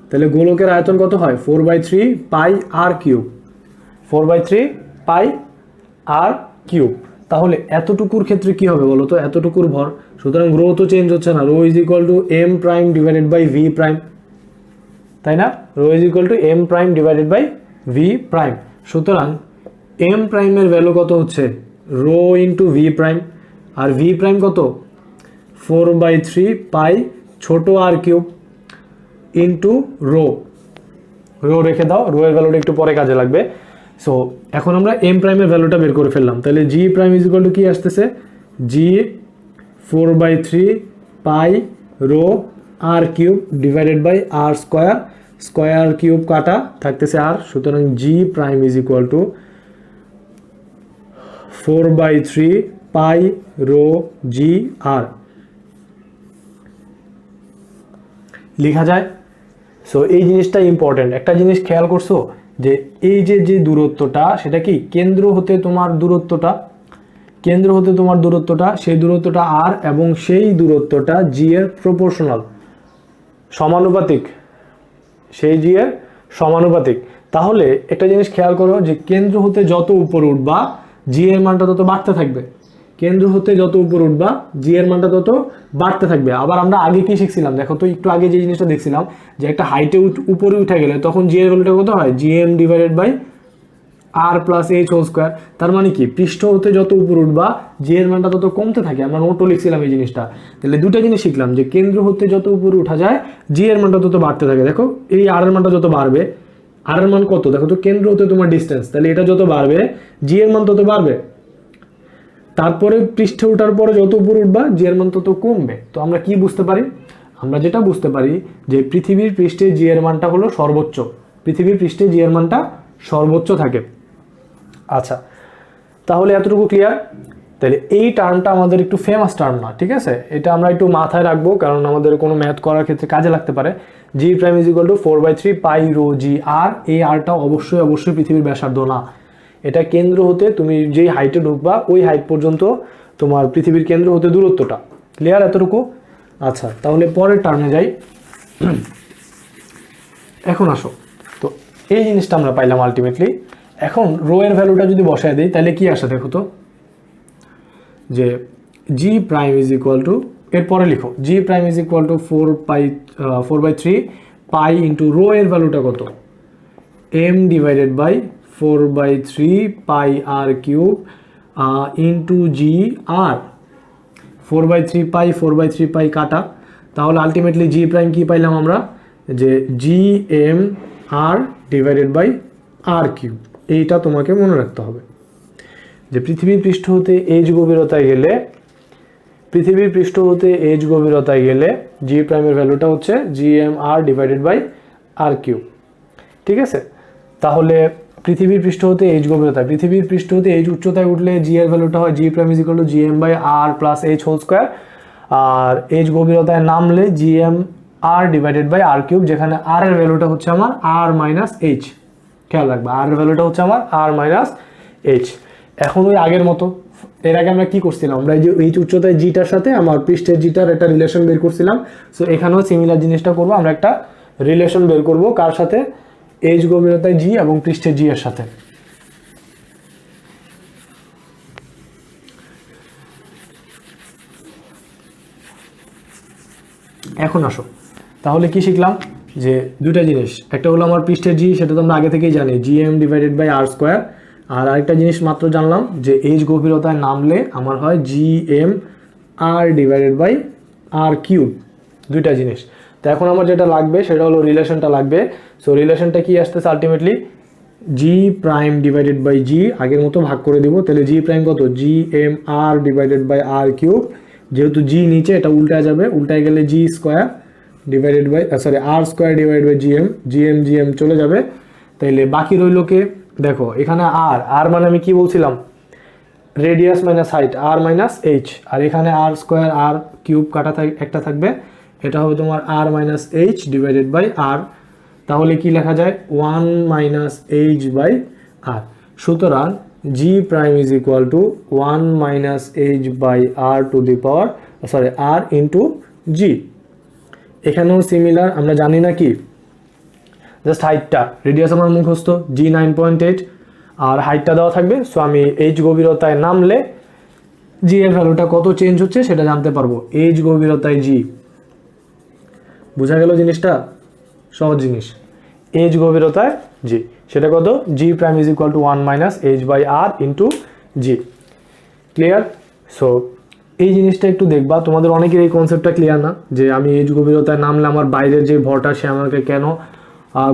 তাহলে গোলকের আয়তন কত হয়? 4/3 pi R cube, 4/3 pi R cube. তাহলে এতটুকুর ক্ষেত্রে কি হবে বলো তো? এতটুকুর ভর, সুতরাং রো তো চেঞ্জ হচ্ছে না, rho is equal to M prime divided by V prime, তাই না? Rho is equal to M prime divided by V prime. সুতরাং এম প্রাইমের ভ্যালু কত হচ্ছে? রো ইন্টু ভি প্রাইম, আর ভি প্রাইম কত? 4/3 পাই ছোট R cube into rho. Rho রেখে দাও, রো এর ভ্যালুটা একটু পরে কাজে লাগবে। সো এখন আমরা এম প্রাইমের ভ্যালুটা বের করে ফেললাম। তাহলে জি প্রাইম ইজ ইকুয়াল টু কি আসতেছে? G 4/3 pi rho R cube divided by R square, square cube কাটা থাকতেছে আর, সুতরাং G prime is equal to 4/3 pi rho G R লেখা যায়। সো এই জিনিসটা ইম্পর্টেন্ট। একটা জিনিস খেয়াল করছো যে এই যে দূরত্বটা, সেটা কি কেন্দ্র হতে তোমার দূরত্বটা, সেই দূরত্বটা আর, এবং সেই দূরত্বটা জি এর প্রপোর্শনাল, সমানুপাতিক, সেই জি এর সমানুপাতিক। তাহলে একটা জিনিস খেয়াল করো যে কেন্দ্র হতে যত উপরে উঠবা জি এর মানটা তত বাড়তে থাকবে, কেন্দ্র হতে যত উপরে উঠবা জি এর মানটা তত বাড়তে থাকবে। আবার আমরা আগে কি শিখছিলাম দেখো তো, একটু আগে যে জিনিসটা দেখছিলাম যে একটা হাইটে উপরে উঠে গেলে তখন জি এর ভ্যালুটা কত হয়? G M divided by R plus H whole square. তার মানে কি, পৃষ্ঠ হতে যত উপরে উঠবা জি এর মানটা তত কমতে থাকে। আমরা নোটও লিখছিলাম এই জিনিসটা। তাহলে দুটো জিনিস শিখলাম যে কেন্দ্র হতে যত উপরে উঠা যায় জি এর মানটা তত বাড়তে থাকে। দেখো এই আর এর মানটা যত বাড়বে, আর এর মান কত দেখো তো, কেন্দ্র হতে তোমার ডিস্টেন্স, তাহলে এটা যত বাড়বে জি এর মান তত বাড়বে। তারপরে পৃষ্ঠে ওঠার পরে যত উপরে উঠবা জি এর মান তত কমবে। তো আমরা কি বুঝতে পারি? আমরা যেটা বুঝতে পারি যে পৃথিবীর পৃষ্ঠে জি এর মানটা হলো সর্বোচ্চ, পৃথিবীর পৃষ্ঠে জি এর মানটা সর্বোচ্চ থাকে। আচ্ছা, তাহলে এতটুকু ক্লিয়ার? তাহলে এই টার্মটা আমাদের একটু ফেমাস টার্ম না, ঠিক আছে? এটা আমরা একটু মাথায় রাখবো, কারণ আমাদের কোনো ম্যাথ করার ক্ষেত্রে কাজে লাগতে পারে। G prime is equal to 4/3 pi rho G R. এই আরটা অবশ্যই পৃথিবীর ব্যাসার্ধ না, এটা কেন্দ্র হতে তুমি যেই হাইটে ঢুকবা ওই হাইট পর্যন্ত তোমার পৃথিবীর কেন্দ্র হতে দূরত্বটা। ক্লিয়ার এতটুকু? আচ্ছা, তাহলে পরের টার্মে যাই। এখন আসো, তো এই জিনিসটা আমরা পাইলাম আলটিমেটলি। এখন রো এর ভ্যালুটা যদি বসায় দিই তাহলে কি আসে দেখো তো, যে G prime is equal to, এরপরে লিখো G prime is equal to 4/3 pi into rho এর ভ্যালুটা কত? M divided by 4/3 pi R cube into G R. 4/3 pi কাটা, তাহলে আলটিমেটলি জি প্রাইম কি পাইলাম আমরা? যে G M R divided by R cube. এইটা তোমাকে মনে রাখতে হবে যে পৃথিবীর পৃষ্ঠ হতে এইচ গভীরতায় গেলে জি প্রাইমের ভ্যালুটা হচ্ছে G M R divided by R cube. ঠিক আছে, তাহলে পৃথিবীর পৃষ্ঠ হতে এইচ উচ্চতায় উঠলে জি এর ভ্যালুটা হয় G prime is equal to G M by R plus H whole square, আর এইচ গভীরতায় নামলে G M R divided by R cube, যেখানে আর এর ভ্যালুটা হচ্ছে আমার আর মাইনাস এইচ। খেয়াল রাখবা আর এর ভ্যালুটা হচ্ছে আমার আর মাইনাস এইচ। এখন ওই আগের মতো, এর আগে আমরা কি করছিলাম, আমরা এই যে এইচ উচ্চতায় জিটার সাথে আমার পৃষ্ঠের জিটার একটা রিলেশন বের করছিলাম। সো এখানেও সিমিলার জিনিসটা করবো, আমরা একটা রিলেশন বের করব কার সাথে? এইচ গভীরতায় জি এবং পৃষ্ঠের জি এর সাথে। এখন আসো, তাহলে কি শিখলাম যে দুইটা জিনিস, একটা হলো আমার পৃষ্ঠের জি, সেটা তো আমরা আগে থেকেই জানি, GM divided by R square. আর আরেকটা জিনিস মাত্র জানলাম যে এইচ গভীরতায় নামলে আমার হয় GM R divided by R cube, দুইটা জিনিস। তো এখন আমার যেটা লাগবে সেটা হলো রিলেশনটা লাগবে। সো রিলেশনটা কি আসতেছে ultimately, G prime divided by G, আগের মতো ভাগ করে দিব, তাহলে জি প্রাইম কত, GM R divided by R cube, যেহেতু জি নিচে এটা উল্টা যাবে, উল্টায় গেলে G square divided by R square divide by GM চলে যাবে। তাইলে বাকি রইল কে, দেখো এখানে আর মানে আমি কি বলছিলাম, রেডিয়াস মাইনাস হাইট আর মাইনাস এইচ, আর এখানে আর স্কোয়ার আর কিউব কাটা একটা থাকবে, এটা হবে তোমার আর মাইনাস এইচ ডিভাইডেড বাই আর। তাহলে কি লেখা যায়, 1 মাইনাস এইচ বাই আর। সুতরাং G prime is equal to 1 minus H by R to the power R into G. এখানেও সিমিলার, আমরা জানি না কি, জাস্ট হাইটটা, রেডিয়াস আমার মুখস্থ জি 9.8 আর হাইটটা দেওয়া থাকবে। সো আমি এইচ গভীরতায় নামলে জি এর ভ্যালুটা কত চেঞ্জ হচ্ছে সেটা জানতে পারবো, এইচ গভীরতায় জি। বোঝা গেল জিনিসটা, সহজ জিনিস, এইচ গভীরতায় জি, সেটা কত, G prime is equal to 1 minus H by R into G. Clear? So এই জিনিসটা একটু দেখবা, তোমাদের অনেকের এই কনসেপ্টটা ক্লিয়ার না যে আমি এইচ গভীরতায় নামলে আমার বাইরের যে ভরটা সে আমাকে কেন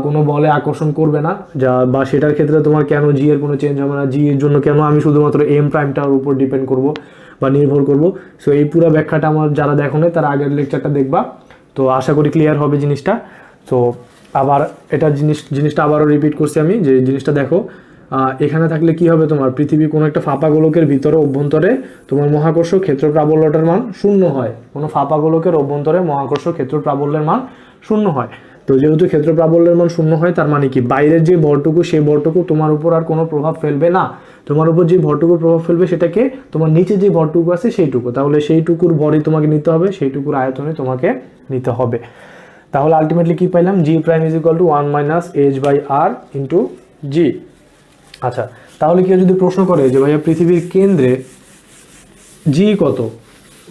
কোনো বলে আকর্ষণ করবে না, যা বা সেটার ক্ষেত্রে তোমার কেন জি এর কোনো চেঞ্জ হবে না, জি এর জন্য কেন আমি শুধুমাত্র এম প্রাইমটার উপর ডিপেন্ড করব বা নির্ভর করব। সো এই পুরো ব্যাখ্যাটা আমার যারা দেখো না তারা আগের লেকচারটা দেখবা, তো আশা করি ক্লিয়ার হবে জিনিসটা। তো আবার এটা জিনিসটা আবারও রিপিট করছি আমি, যে জিনিসটা দেখো, এখানে থাকলে কি হবে, তোমার পৃথিবী কোনো একটা ফাঁপা গোলকের ভিতরে অভ্যন্তরে তোমার মহাকর্ষ ক্ষেত্র প্রাবল্যটার মান 0 হয়, কোনো ফাঁপা গোলকের অভ্যন্তরে মহাকর্ষ ক্ষেত্র প্রাবল্যের মান 0 হয়। তো যেহেতু ক্ষেত্র প্রাবল্যের মান 0 হয়, তার মানে কি বাইরের যে ভরটুকু সেই ভরটুকু তোমার উপর আর কোনো প্রভাব ফেলবে না, তোমার উপর যে ভরটুকু প্রভাব ফেলবে সেটাকে তোমার নিচে যে ভরটুকু আছে সেইটুকু, তাহলে সেইটুকুর ভরই তোমাকে নিতে হবে, সেইটুকুর আয়তনে তোমাকে নিতে হবে। তাহলে আলটিমেটলি কি পাইলাম, G prime is equal to 1 minus H by R into G. আচ্ছা, তাহলে কেউ যদি প্রশ্ন করে যে ভাইয়া পৃথিবীর কেন্দ্রে জি কত,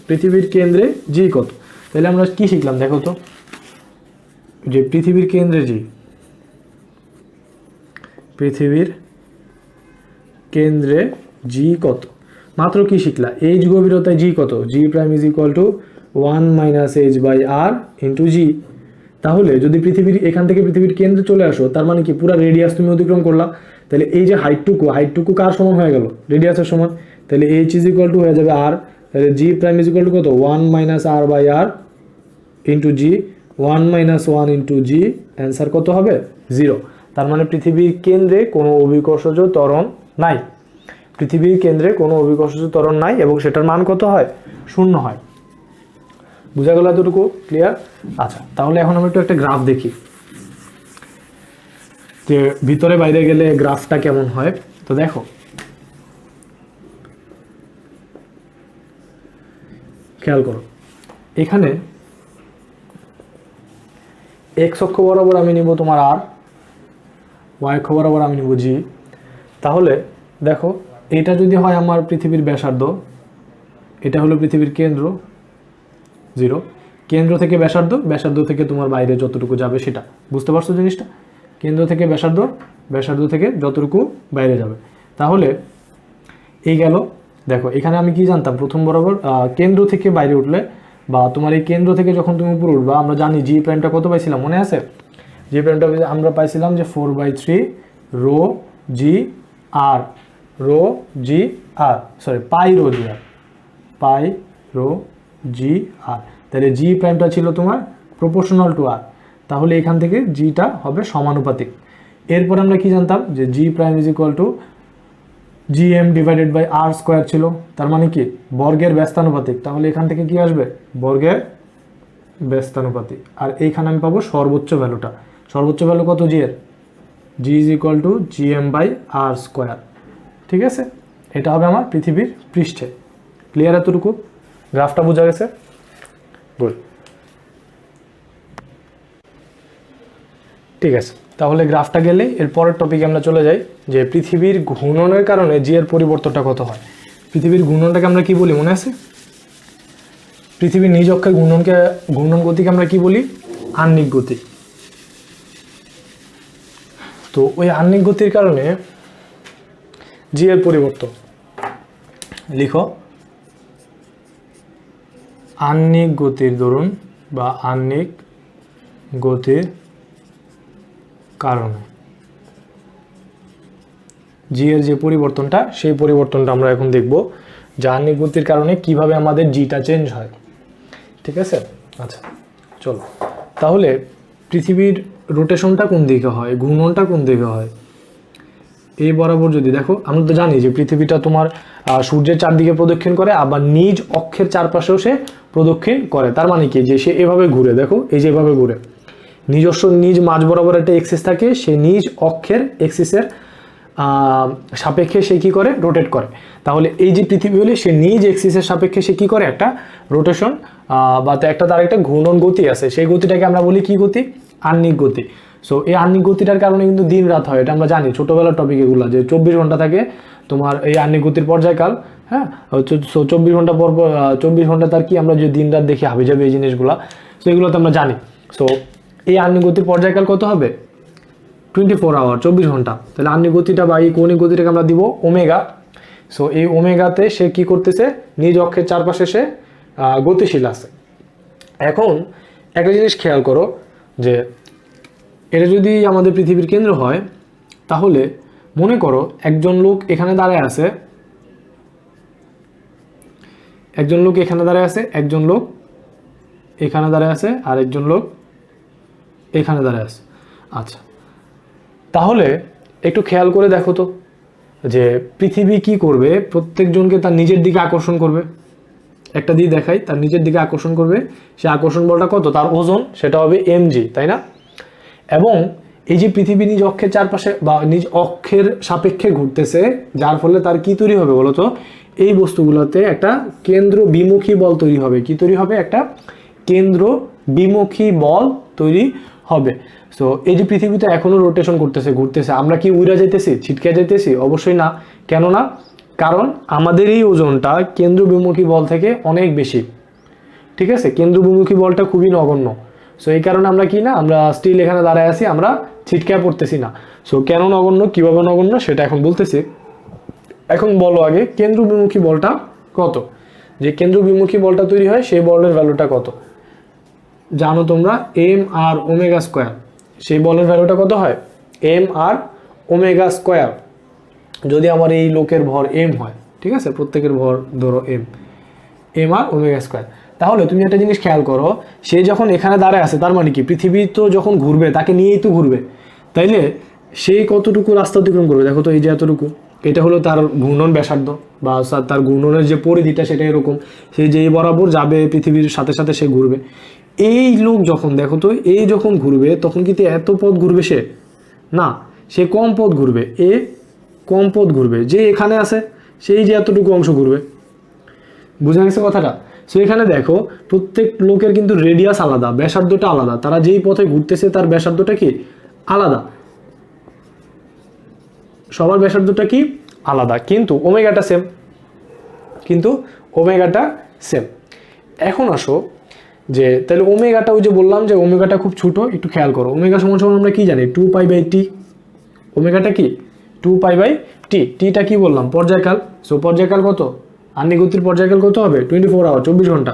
পৃথিবীর কেন্দ্রে জি কত, তাহলে আমরা কি শিখলাম দেখো তো, যে পৃথিবীর কেন্দ্রে জি, পৃথিবীর কেন্দ্রে জি কত, মাত্র কি শিখলা, এইচ গভীরতায় জি কত, G prime is equal to 1 minus H by R into G. তাহলে যদি পৃথিবীর এখান থেকে পৃথিবীর কেন্দ্রে চলে আসো, তার মানে কি পুরো রেডিয়াস তুমি অতিক্রম করলা, তাহলে এই যে হাইটটুকু কার সমান হয়ে গেল, রেডিয়াসের সমান, তাহলে এইচ ইজ ইকুয়াল টু হয়ে যাবে আর, তাহলে জি প্রাইম ইজ ইকুয়াল টু কত, 1 minus r by R into g, 1 minus 1 into g, answer কত হবে, 0। তার মানে পৃথিবীর কেন্দ্রে কোনো অভিকর্ষজ ত্বরণ নাই, পৃথিবীর কেন্দ্রে কোনো অভিকর্ষজ ত্বরণ নাই এবং সেটার মান কত হয়, 0 হয়। বুঝা গেল এতটুকু, ক্লিয়ার? আচ্ছা, তাহলে এখন আমরা একটু একটা গ্রাফ দেখি যে ভিতরে বাইরে গেলে গ্রাফটা কেমন হয়। তো দেখো খেয়াল করো, এখানে এক্স অক্ষ বরাবর আমি নিব তোমার আর, ওয়াই অক্ষ বরাবর আমি নিব জি। তাহলে দেখো এটা যদি হয় আমার পৃথিবীর ব্যাসার্ধ, এটা হলো পৃথিবীর কেন্দ্র 0, কেন্দ্র থেকে ব্যাসার্ধ, ব্যাসার্ধ থেকে তোমার বাইরে যতটুকু যাবে সেটা, বুঝতে পারছো জিনিসটা, কেন্দ্র থেকে ব্যাসার্ধ, ব্যাসার্ধ থেকে যতটুকু বাইরে যাবে। তাহলে এই গেল, দেখো এখানে আমি কি জানতাম, প্রথম বরাবর কেন্দ্র থেকে বাইরে উঠলে বা তোমার এই কেন্দ্র থেকে যখন তুমি উপরে উঠবা, আমরা জানি জি প্রাইমটা কত পাইছিলাম, মনে আছে, জি প্রাইমটা আমরা পাইছিলাম যে 4/3 রো জি আর, রো জি আর, পাই রো জি আর, পাই রো জি আর। তাহলে জি প্রাইমটা ছিল তোমার প্রপোর্শনাল টু আর, তাহলে এখান থেকে জিটা হবে সমানুপাতিক। এরপর আমরা কি জানতাম যে G prime is equal to GM divided by R square ছিল, তার মানে কি বর্গের ব্যস্তানুপাতিক, তাহলে এখান থেকে কি আসবে, বর্গের ব্যস্তানুপাতিক। আর এইখানে আমি পাবো সর্বোচ্চ ভ্যালুটা, সর্বোচ্চ ভ্যালু কত জি এর, G is equal to GM by R square. ঠিক আছে, এটা হবে আমার পৃথিবীর পৃষ্ঠে। ক্লিয়ার এতটুকু, গ্রাফটা বোঝা গেছে, গুড। ঠিক আছে, তাহলে গ্রাফটা গেলেই এর পরের টপিকে আমরা চলে যাই যে পৃথিবীর ঘূর্ণনের কারণে জি এর পরিবর্তনটা কত হয়। পৃথিবীর ঘূর্ণনটাকে আমরা কি বলি মনে আছে, পৃথিবীর নিজ অক্ষের ঘূর্ণন গতিকে আমরা কি বলি? আহ্নিক গতি। তো ওই আহ্নিক গতির কারণে জি এর পরিবর্তন লিখো, আহ্নিক গতির দরুন বা আহ্নিক গতির কারণে জি এর যে পরিবর্তনটা, সেই পরিবর্তনটা আমরা এখন দেখব যে আহ্নিক গতির কারণে কিভাবে আমাদের জিটা চেঞ্জ হয়। ঠিক আছে, আচ্ছা চলো তাহলে পৃথিবীর রোটেশনটা কোন দিকে হয়, ঘূর্ণনটা কোন দিকে হয়? এই বরাবর যদি দেখো, আমরা তো জানি যে পৃথিবীটা তোমার সূর্যের চারদিকে প্রদক্ষিণ করে, আবার নিজ অক্ষের চারপাশেও সে প্রদক্ষিণ করে। তার মানে কি, যে সে এভাবে ঘুরে, দেখো এই যে এভাবে ঘুরে, নিজ মাঝ বরাবর একটা এক্সিস থাকে, সে নিজ অক্ষের এক্সিসের সাপেক্ষে সে কি করে? রোটেট করে। তাহলে এই যে পৃথিবী হলে সে নিজ এক্সিসের সাপেক্ষে সে কি করে? একটা রোটেশন বা তার একটা ঘূর্ণন গতি আছে, সেই গতিটাকে আমরা বলি কি গতি? আহ্নিক গতি। সো এই আহ্নিক গতিটার কারণে কিন্তু দিন রাত হয়, এটা আমরা জানি ছোটবেলার টপিক এগুলো, যে 24 ঘন্টা থাকে তোমার এই আহ্নিক গতির পর্যায়কাল। হ্যাঁ, 24 ঘন্টা পর 24 ঘন্টা তার কি আমরা যে দিন রাত দেখি হাবি যাবে এই জিনিসগুলা, সো এগুলো তো আমরা জানি। সো এই আহ্নিক গতির পর্যায়কাল কত হবে? 24 আওয়ার, 24 ঘন্টা। তাহলে আহ্নিক গতিটা বা এই কৌণিক গতিটাকে আমরা দিব ওমেগা। সো এই ওমেগাতে সে কি করতেছে? নিজ অক্ষের চারপাশে সে গতিশীল আছে। এখন একটা জিনিস খেয়াল করো, যে এটা যদি আমাদের পৃথিবীর কেন্দ্র হয়, তাহলে মনে করো একজন লোক এখানে দাঁড়ায় আছে, একজন লোক এখানে দাঁড়ায় আছে, একজন লোক এখানে দাঁড়ায় আছে, আর একজন লোক এখানে দাঁড়ায় আছে। আচ্ছা, তাহলে একটু খেয়াল করে দেখো তো, যে পৃথিবী কি করবে? প্রত্যেকজনকে তার নিজের দিকে আকর্ষণ করবে। একটা দিয়ে দেখাই, তার নিজের দিকে আকর্ষণ করবে। সে আকর্ষণ বলটা কত? তার ওজন, সেটা হবে mg, তাই না? এবং এই যে পৃথিবী নিজ অক্ষের চারপাশে বা নিজ অক্ষের সাপেক্ষে ঘুরতেছে, যার ফলে তার কি তৈরি হবে বলতো? এই বস্তুগুলোতে একটা কেন্দ্র বিমুখী বল তৈরি হবে। কি তৈরি হবে? একটা কেন্দ্র বিমুখী বল তৈরি হবে। সো এই যে পৃথিবীতে এখনো রোটেশন করতেছে, ঘুরতেছে, আমরা কি উড়ে যাইতেছি, ছিটকে যাইতেছি? অবশ্যই না। কেন না? কারণ আমাদের এই ওজনটা কেন্দ্র বিমুখী বল থেকে অনেক বেশি। ঠিক আছে, কেন্দ্র বিমুখী বলটা খুবই নগণ্য। সো এই কারণে আমরা কি না, আমরা স্টিল এখানে দাঁড়ায় আছি, আমরা ছিটকে পড়তেছি না। সো কেন নগণ্য, কিভাবে নগণ্য, সেটা এখন বলতেছি। এখন বলো আগে কেন্দ্র বিমুখী বলটা কত? যে কেন্দ্র বিমুখী বলটা তৈরি হয়, সেই বলের ভ্যালুটা কত জানো তোমরা? M R omega square. সেই বলের ভ্যালুটা কত হয়? M R omega square. যদি আমার এই লোকের ভর এম হয়, ঠিক আছে, প্রত্যেকের ভর ধরো এম আর ওমেগা স্কোয়ার। তাহলে তুমি একটা জিনিস খেয়াল করো, সে যখন এখানে দাঁড়ায় আছে, তার মানে কি পৃথিবী তো যখন ঘুরবে তাকে নিয়েই তো ঘুরবে, তাইলে সেই কতটুকু রাস্তা অতিক্রম করবে? দেখো তো, এই যে এতটুকু, এটা হলো তার ঘূর্ণন ব্যাসার্ধ বা তার ঘূর্ণনের যে পরিধিটা, সেটা এরকম। সে যেই বরাবর যাবে পৃথিবীর সাথে সাথে সে ঘুরবে। এই লোক যখন, দেখো তো, এই যখন ঘুরবে তখন কিন্তু এত পথ ঘুরবে সে না, সে কম পথ ঘুরবে। কম পথ ঘুরবে। যে এখানে আছে সেই যে এতটুকু অংশ ঘুরবে। বুঝা গেছে কথাটা? সো এখানে দেখো, প্রত্যেক লোকের কিন্তু রেডিয়াস আলাদা, ব্যাসার্ধটা আলাদা। তারা যেই পথে ঘুরতেছে তার ব্যাসার্ধটা কি আলাদা, সবার ব্যাসার্ধটা কি আলাদা, কিন্তু ওমেগাটা সেম। কিন্তু ওমেগাটা সেম। এখন আসো, যে তাহলে ওমেগাটা, ওই যে বললাম যে ওমেগাটা খুব ছোট, একটু খেয়াল করো। ওমেগা সমান সমান আমরা কি জানি? 2π/t। ওমেগাটা কি? 2π/t। টিটা কি বললাম? পর্যায়কাল। সো পর্যায়কাল কত? আহ্নিক গতির পর্যায়কাল কত হবে? 24 আওয়ার, 24 ঘন্টা।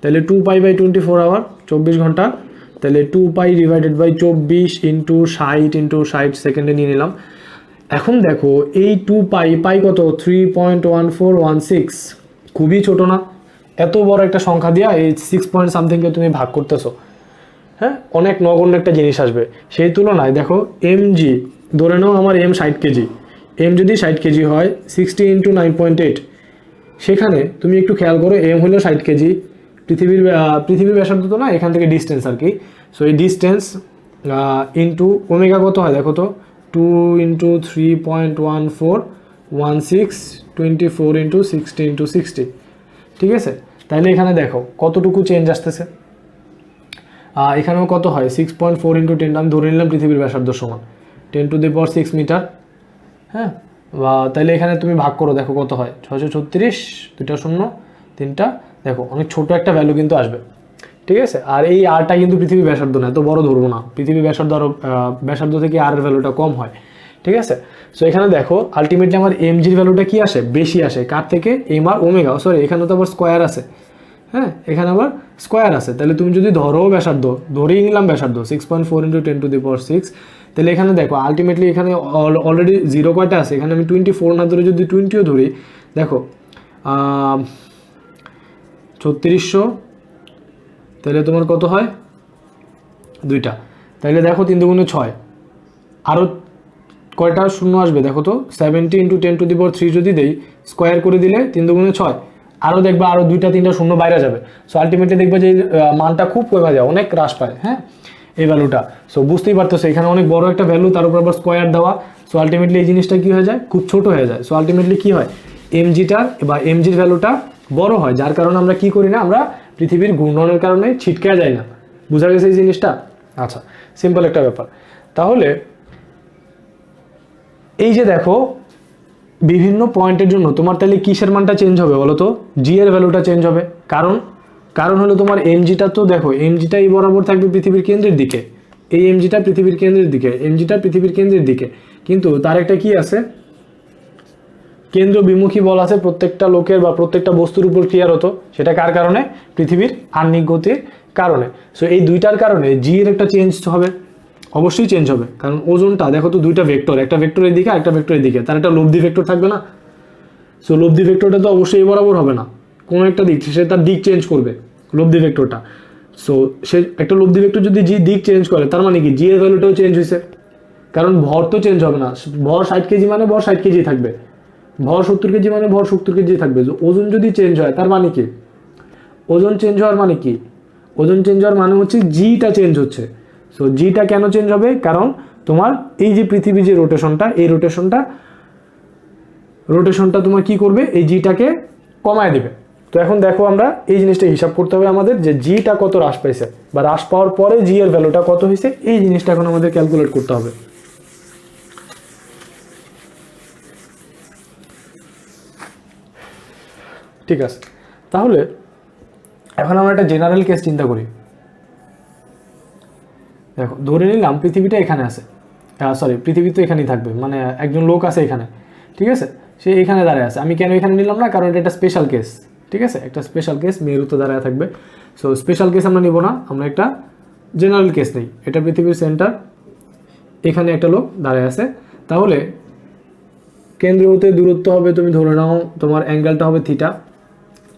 তাহলে 2π/24 আওয়ার, 24 ঘন্টা। তাহলে 2π ডিভাইডেড বাই 24 ইন্টু 60 সেকেন্ডে নিয়ে নিলাম। এখন দেখো এই 2π, পাই কত? 3.1416। খুবই ছোট না? এত বড় একটা সংখ্যা দিয়া এই 6 পয়েন্ট সামথিংকে তুমি ভাগ করতেছো, হ্যাঁ, অনেক নগণ্য একটা জিনিস আসবে। সেই তুলনায় দেখো mg, ধরে নাও আমার m 60 কেজি। m যদি 60 কেজি হয়, 60 ইন্টু 9.8, সেখানে তুমি একটু খেয়াল করো, m হলো 60 কেজি, পৃথিবীর ব্যাসার্ধ তো না, এখান থেকে ডিস্টেন্স আর কি। সো এই ডিস্টেন্স ইন্টু ওমেগা কত হয় দেখো তো? 2 ইন্টু 3.1416, 24 ইন্টু 60 ইন্টু 60। ঠিক আছে, তাইলে এখানে দেখো কতটুকু চেঞ্জ আসতেছে। এখানেও কত হয়? 6.4 ইন্টু 10, আমি ধরে নিলাম পৃথিবীর ব্যাসার্ধ সমান 10⁶ মিটার। হ্যাঁ, বা তাইলে এখানে তুমি ভাগ করো, দেখো কত হয়? 636, 2টা 0, 3টা দেখো অনেক ছোট একটা ভ্যালু কিন্তু আসবে, ঠিক আছে। আর এই আরটা কিন্তু পৃথিবী ব্যাসার্ধ না, এত বড় ধরবো না, পৃথিবী ব্যাসার্ধ আরও ব্যাসার্ধ থেকে আর এর ভ্যালুটা কম হয়, ঠিক আছে। সো এখানে দেখো আলটিমেটলি আমার এমজির ভ্যালুটা কি আসে, বেশি আসে কার থেকে, এম আর ওমেগা, সরি এখানে তো আবার স্কোয়ার আছে, হ্যাঁ এখানে আবার স্কোয়ার আছে। তাহলে তুমি যদি ধরো ব্যাসার্ধ, ধরেই নিলাম ব্যাসার্ধ 6.4 × 10⁶, তাহলে এখানে দেখো আলটিমেটলি এখানে অলরেডি জিরো কয়টা আছে, এখানে আমি 24 না ধরে যদি 20ও ধরি, দেখো 3600, তাহলে তোমার কত হয়, দুইটা, তাহলে দেখো 3 × 6, আরও কয়টা শূন্য আসবে দেখো তো, 70 × 10⁻³ যদি দেই, স্কোয়ার করে দিলে 3 × 6, আরও দেখবা আরও 2টা 3টা শূন্য বাইরে যাবে। সো আলটিমেটলি দেখবা যে মানটা খুব কমে যায়, অনেক হ্রাস পায়, হ্যাঁ এই ভ্যালুটা। সো বুঝতেই পারতেছো এখানে অনেক বড় একটা ভ্যালু, তার উপর আবার স্কোয়ার দেওয়া। সো আলটিমেটলি এই জিনিসটা কী হয়ে যায়, খুব ছোট হয়ে যায়। সো আলটিমেটলি কী হয়, এমজিটার বা এমজির ভ্যালুটা বড় হয়, যার কারণে আমরা কি করি না, আমরা পৃথিবীর ঘূর্ণনের কারণে ছিটকে যায় না। বোঝা গেছে এই জিনিসটা? আচ্ছা, সিম্পল একটা ব্যাপার। তাহলে এই যে দেখো বিভিন্ন পয়েন্টের জন্য তোমার তাহলে কিসের মানটা চেঞ্জ হবে বলো তো, জি এর ভ্যালুটা চেঞ্জ হবে। কারণ হলো তোমার এমজিটা তো দেখো, এমজিটা এই বরাবর থাকবে পৃথিবীর কেন্দ্রের দিকে, এই এমজিটা পৃথিবীর কেন্দ্রের দিকে, এমজিটা পৃথিবীর কেন্দ্রের দিকে, কিন্তু তার একটা কি আছে, কেন্দ্র বিমুখী বল আছে প্রত্যেকটা লোকের বা প্রত্যেকটা বস্তুর উপর ক্রিয়ার হতো। সেটা কার কারণে, পৃথিবীর আহ্নিক গতির কারণে। সো এই দুইটার কারণে জি এর একটা চেঞ্জ হবে, অবশ্যই চেঞ্জ হবে। কারণ ওজনটা দেখো তো, দুইটা ভেক্টর, একটা ভেক্টরের দিকে একটা ভেক্টরের দিকে, তার একটা লব্ধি ভেক্টর থাকবে না। সো লব্ধি ভেক্টরটা তো অবশ্যই এই বরাবর হবে না, কোনো একটা দিক, সে তার দিক চেঞ্জ করবে লব্ধি ভেক্টরটা। সো সে একটা লব্ধি ভেক্টর যদি জি দিক চেঞ্জ করে, তার মানে কি জি এর ভ্যালুটাও চেঞ্জ হয়েছে, কারণ ভর তো চেঞ্জ হবে না। ভর 60 কেজি মানে ভর 60 কেজি থাকবে, ভর 70 কেজি মানে ভর 70 কেজি থাকবে। ওজন যদি চেঞ্জ হয় তার মানে কি, ওজন চেঞ্জ হওয়ার মানে কি, ওজন চেঞ্জ হওয়ার মানে হচ্ছে জিটা চেঞ্জ হচ্ছে। সো জিটা কেন চেঞ্জ হবে, কারণ তোমার এই যে পৃথিবীর যে রোটেশনটা, এই রোটেশনটা তোমার কি করবে, এই জিটাকে কমায় দিবে। তো এখন দেখো আমরা এই জিনিসটা হিসাব করতে হবে আমাদের, যে জিটা কত হ্রাস পাইছে বা হ্রাস পাওয়ার পরে জি এর ভ্যালুটা কত হয়েছে, এই জিনিসটা এখন আমাদের ক্যালকুলেট করতে হবে। ঠিক আছে, তাহলে এখন আমরা একটা জেনারেল কেস চিন্তা করি। দেখো ধরে নিলাম পৃথিবীটা এখানে আছে, সরি পৃথিবী তো এখানেই থাকবে, মানে একজন লোক আছে এখানে, ঠিক আছে, সে এখানে দাঁড়ায় আছে। আমি কেন এখানে নিলাম না, কারণ এটা একটা স্পেশাল কেস, ঠিক আছে, একটা স্পেশাল কেস, মেরুতে দাঁড়ায় থাকবে। সো স্পেশাল কেস আমরা নিব না, আমরা একটা জেনারেল কেস নেই। এটা পৃথিবীর সেন্টার, এখানে একটা লোক দাঁড়ায় আছে। তাহলে কেন্দ্র হতে দূরত্ব হবে, তুমি ধরে নাও তোমার অ্যাঙ্গেলটা হবে থিটা,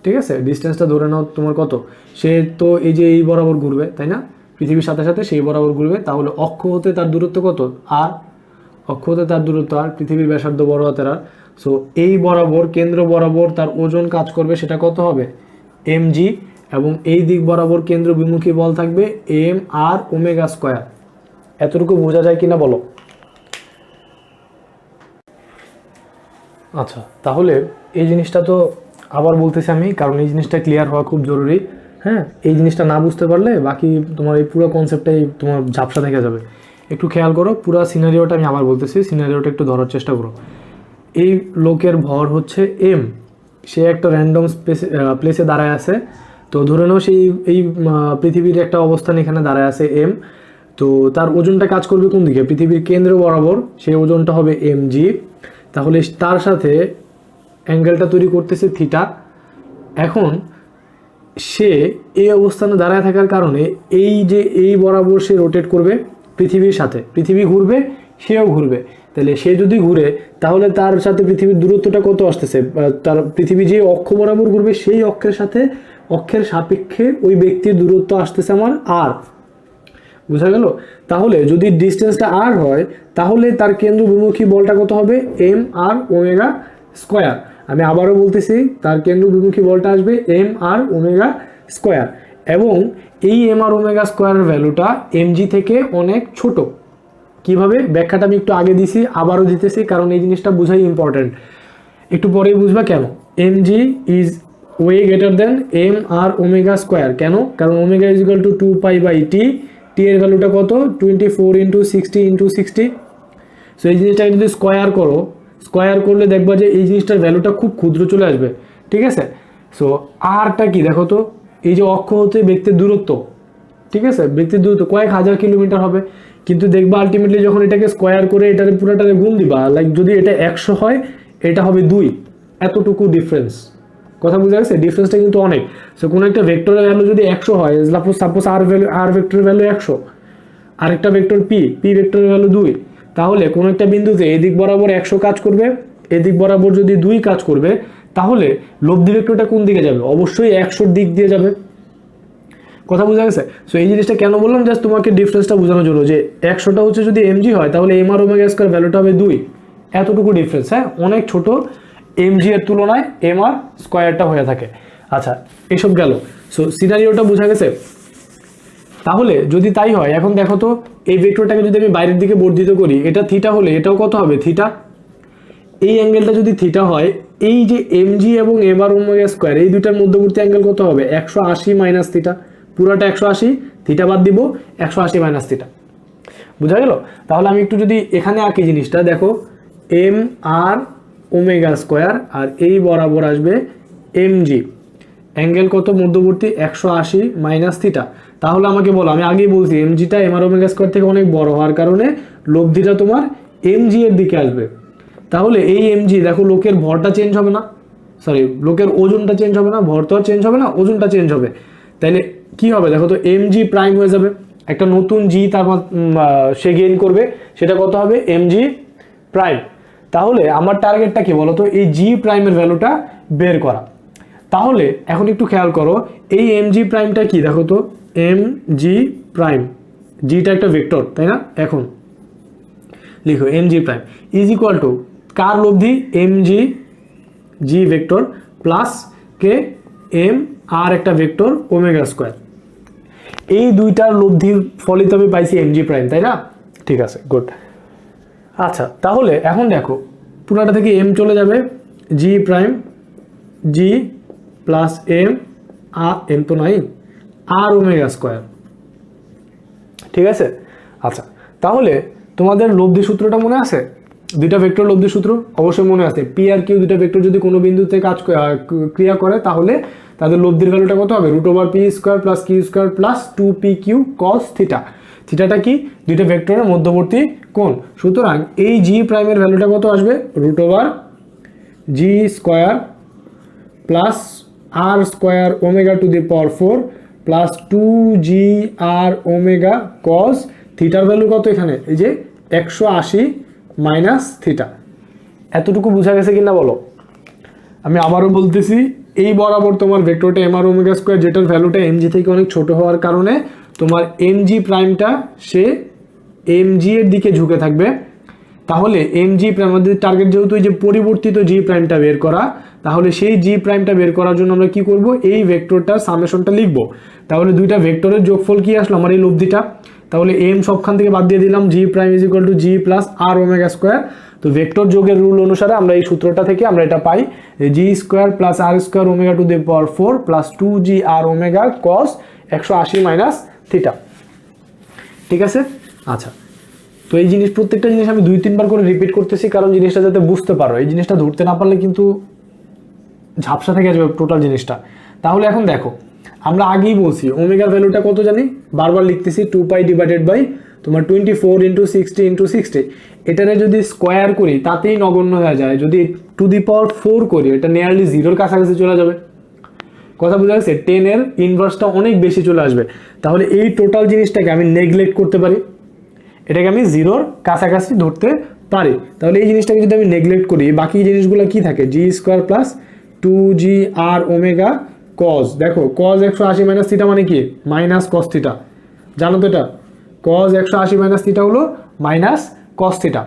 ঠিক আছে, ডিস্টেন্সটা ধরে নাও তোমার কত, সে তো এই যে এই বরাবর ঘুরবে, তাই না, পৃথিবীর সাথে সাথে সেই বরাবর ঘুরবে। তাহলে অক্ষ হতে তার দূরত্ব কত, আর অক্ষ হতে তার দূরত্ব আর, পৃথিবীর ব্যাসার্ধ বড় হাতের আর। সো এই বরাবর, কেন্দ্র বরাবর তার ওজন কাজ করবে, সেটা কত হবে, mg, এবং এই দিক বরাবর কেন্দ্র বিমুখী বল থাকবে mr⍵²। এতটুকু বোঝা যায় কিনা বলো? আচ্ছা, তাহলে এই জিনিসটা তো আবার বলতেছি আমি, কারণ এই জিনিসটা ক্লিয়ার হওয়া খুব জরুরি। হ্যাঁ, এই জিনিসটা না বুঝতে পারলে বাকি তোমার এই পুরো কনসেপ্টটাই তোমার ঝাপসা থেকে যাবে। একটু খেয়াল করো, পুরো সিনারিওটা আমি আবার বলতেছি, সিনারিওটা একটু ধরার চেষ্টা করো। এই লোকের ভর হচ্ছে এম, সে একটা র্যান্ডম প্লেসে দাঁড়ায় আছে। তো ধরে নাও সেই এই পৃথিবীর একটা অবস্থান এখানে দাঁড়ায় আছে এম। তো তার ওজনটা কাজ করবে কোন দিকে, পৃথিবীর কেন্দ্র বরাবর, সেই ওজনটা হবে mg। তাহলে তার সাথে অ্যাঙ্গেলটা তৈরি করতেছে থিটা। এখন সে এই অবস্থানে দাঁড়ায় থাকার কারণে এই যে এই বরাবর সে রোটেট করবে পৃথিবীর সাথে, পৃথিবী ঘুরবে, সেও ঘুরবে। তাহলে সে যদি ঘুরে, তাহলে তার সাথে পৃথিবীর দূরত্বটা কত আসতেছে, তার পৃথিবী যে অক্ষ বরাবর ঘুরবে সেই অক্ষের সাথে, অক্ষের সাপেক্ষে ওই ব্যক্তির দূরত্ব আসতেছে আমার আর। বুঝা গেল? তাহলে যদি ডিস্টেন্সটা আর হয়, তাহলে তার কেন্দ্র বিমুখী বলটা কত হবে, mr⍵²। আমি আবারও বলতেছি, তার কেন্দ্র বিমুখী বলটা আসবে mr⍵², এবং এই mr⍵² ভ্যালুটা mg থেকে অনেক ছোট। কিভাবে, ব্যাখ্যাটা আমি একটু আগে দিছি, আবারও দিতেছি, কারণ এই জিনিসটা বোঝাই ইম্পর্টেন্ট। একটু পরেই বুঝবা কেন। mg is way greater than mr⍵²। কেন? কারণ ω = 2π/t, t এর ভ্যালুটা কত, 24 × 60 × 60। সো এই জিনিসটা যদি স্কোয়ার করলে দেখবা যে এই জিনিসটার ভ্যালুটা খুব ক্ষুদ্র চলে আসবে, ঠিক আছে। সো আরটা কি দেখো তো, এই যে অক্ষ হতে ব্যক্তির দূরত্ব, ঠিক আছে, ব্যক্তির দূরত্ব কয়েক হাজার কিলোমিটার হবে, কিন্তু দেখবা আলটিমেটলি যখন এটাকে স্কোয়ার করে এটাকে পুরোটাকে গুণ দিবা, লাইক যদি এটা 100 হয় এটা হবে 2, এতটুকু ডিফারেন্স। কথা বুঝা গেছে? ডিফারেন্সটা কিন্তু অনেক। সো কোনো একটা ভেক্টরের ভ্যালু যদি 100 হয়, সাপোজ আর ভেক্টরের ভ্যালু 100, আরেকটা ভেক্টর পি ভেক্টরের ভ্যালু 2, তাহলে কোনো একটা বিন্দুতে এদিক বরাবর 100 কাজ করবে, এদিক বরাবর যদি 2 কাজ করবে, তাহলে লব্ধি ভেক্টরটা কোন দিকে যাবে? অবশ্যই 100 দিক দিয়ে যাবে। কথা বোঝা গেছে? সো এই জিনিসটা কেন বললাম, জাস্ট তোমাকে ডিফারেন্সটা বোঝানোর জন্য, যে 100টা হচ্ছে যদি mg হয় তাহলে m আর ওমেগা স্কয়ার ভ্যালুটা হবে 2, এতটুকু ডিফারেন্স। হ্যাঁ, অনেক ছোট mg এর তুলনায় m আর স্কয়ারটা হয়ে থাকে। আচ্ছা, এসব গেল। সো সিনারিওটা বোঝা গেছে? তাহলে যদি তাই হয়, এখন দেখো তো এই ভেক্টরটাকে যদি আমি বাইরের দিকে বর্ধিত করি, এটা থিটা হলে এটাও কত হবে? থিটা। এই অ্যাঙ্গেলটা যদি থিটা হয়, এই যে mg এবং m আর ওমেগা স্কয়ার এই দুইটার মধ্যবর্তী অ্যাঙ্গেল কত হবে? 180 মাইনাস থিটা। পুরোটা 180, থিটা বাদ দিব, 180 মাইনাস থিটা। বুঝা গেল? তাহলে আমি একটু যদি এখানে আঁকি জিনিসটা, দেখো m আর ওমেগা স্কয়ার, আর এই বরাবর আসবে mg, অ্যাঙ্গেল কত মধ্যবর্তী? 180 মাইনাস থিটা। তাহলে আমাকে বলো, আমি আগেই বলছি mgটা m আর ওমেগা স্কয়ার থেকে অনেক বড় হওয়ার কারণে লব্ধিটা তোমার mg এর দিকে আসবে। তাহলে এই mg দেখো, লোকের ভরটা চেঞ্জ হবে না, সরি লোকের ওজনটা চেঞ্জ হবে না, ভর তো আর চেঞ্জ হবে না, ওজনটা চেঞ্জ হবে। তাইলে কি হবে দেখো তো, mg প্রাইম হয়ে যাবে, একটা নতুন জি তারপর সে গেইন করবে, সেটা কত হবে? mg prime. তাহলে আমার টার্গেটটা কি বলতো? এই জি প্রাইমের ভ্যালুটা বের করা। তাহলে এখন একটু খেয়াল করো, এই mg প্রাইমটা কি দেখো তো, mg প্রাইম, জিটা একটা ভেক্টর তাই না? এখন লিখো mg prime is equal to কার লব্ধি? mg জি ভেক্টর প্লাস কে m আর একটা ভেক্টর ওমেগা স্কয়ার, এই দুইটার লব্ধির ফলিত আমি পাইছি mg প্রাইম, তাই না? ঠিক আছে, গুড। আচ্ছা, তাহলে এখন দেখো পুরাটা থেকে m চলে যাবে, g prime, g plus m আর m তো নাই, আর ওমেগা স্কয়ার, ঠিক আছে? আচ্ছা, তাহলে তোমাদের লব্ধি সূত্রটা মনে আছে? দুইটা ভেক্টর লব্ধি সূত্র অবশ্যই মনে আছে। পি আর কিউ দুইটা ভেক্টর যদি কোনো বিন্দুতে ক্রিয়া করে, তাহলে তাদের লব্ধির ভ্যালুটা কত হবে? Root over P square plus Q square plus 2pq cos theta. থিটাটা কি? দুইটা ভেক্টরের মধ্যবর্তী কোণ। সুতরাং এই জি প্রাইমের ভ্যালুটা কত আসবে? Root over g square plus R square omega to the power 4 plus 2g R omega cos থিটার ভ্যালু কত এখানে? এই যে 180 মাইনাস থিটা। এতটুকু বোঝা গেছে কিনা বলো? আমি আবারও বলতেছি, এই বরাবর তোমার ভেক্টরটা এম আর ওমেগা স্কোয়ার, যেটার ভ্যালুটা এমজি থেকে অনেক ছোট হওয়ার কারণে তোমার এমজি প্রাইমটা সে এমজি এর দিকে ঝুঁকে থাকবে। তাহলে এমজি প্রাইম, আমাদের টার্গেট যেহেতু এই যে পরিবর্তিত জি প্রাইমটা বের করা, তাহলে সেই জি প্রাইমটা বের করার জন্য আমরা কি করব? এই ভেক্টরটার সামেশনটা লিখব। তাহলে দুইটা ভেক্টরের যোগফল কি আসলো? আমার এই লব্ধিটা। তাহলে এম সবখান থেকে বাদ দিয়ে দিলাম, G prime is equal to G plus R omega square. তো ভেক্টর যোগের রুল অনুসারে আমরা এই সূত্রটা থেকে আমরা এটা পাই, G square plus R square omega to the power 4 plus 2g R omega cos 180 minus theta. ঠিক আছে? আচ্ছা, তো এই জিনিস, প্রত্যেকটা জিনিস আমি 2-3 বার করে রিপিট করতেছি, কারণ জিনিসটা যাতে বুঝতে পারো। এই জিনিসটা ধরতে না পারলে কিন্তু ঝাপসা থেকে যাবে টোটাল জিনিসটা। তাহলে এখন দেখো, আমরা আগেই বলছি ওমেগার ভ্যালুটা কত জানি, বারবার লিখতেছি 2π ডিভাইডেড বাই তোমার 24 ইন্টু 60 ইন্টু 60। এটারে যদি স্কোয়ার করি তাতেই নগণ্য হয়ে যায়, যদি টু দি পাওয়ার 4 করি এটা নিয়ারলি জিরোর কাছাকাছি চলে যাবে। কথা বোঝা গেছে? 10 এর ইনভার্সটা অনেক বেশি চলে আসবে। তাহলে এই টোটাল জিনিসটাকে আমি নেগলেক্ট করতে পারি, এটাকে আমি জিরোর কাছাকাছি ধরতে পারি। তাহলে এই জিনিসটাকে যদি আমি নেগলেক্ট করি, বাকি জিনিসগুলো কি থাকে? জি স্কোয়ার প্লাস 2g আর ওমেগা কজ। দেখো কজ 180 মাইনাস থিটা মানে কি? Minus cos theta. জানো তো এটা? কজ 180 মাইনাস থিটা হলো মাইনাস কস থিটা।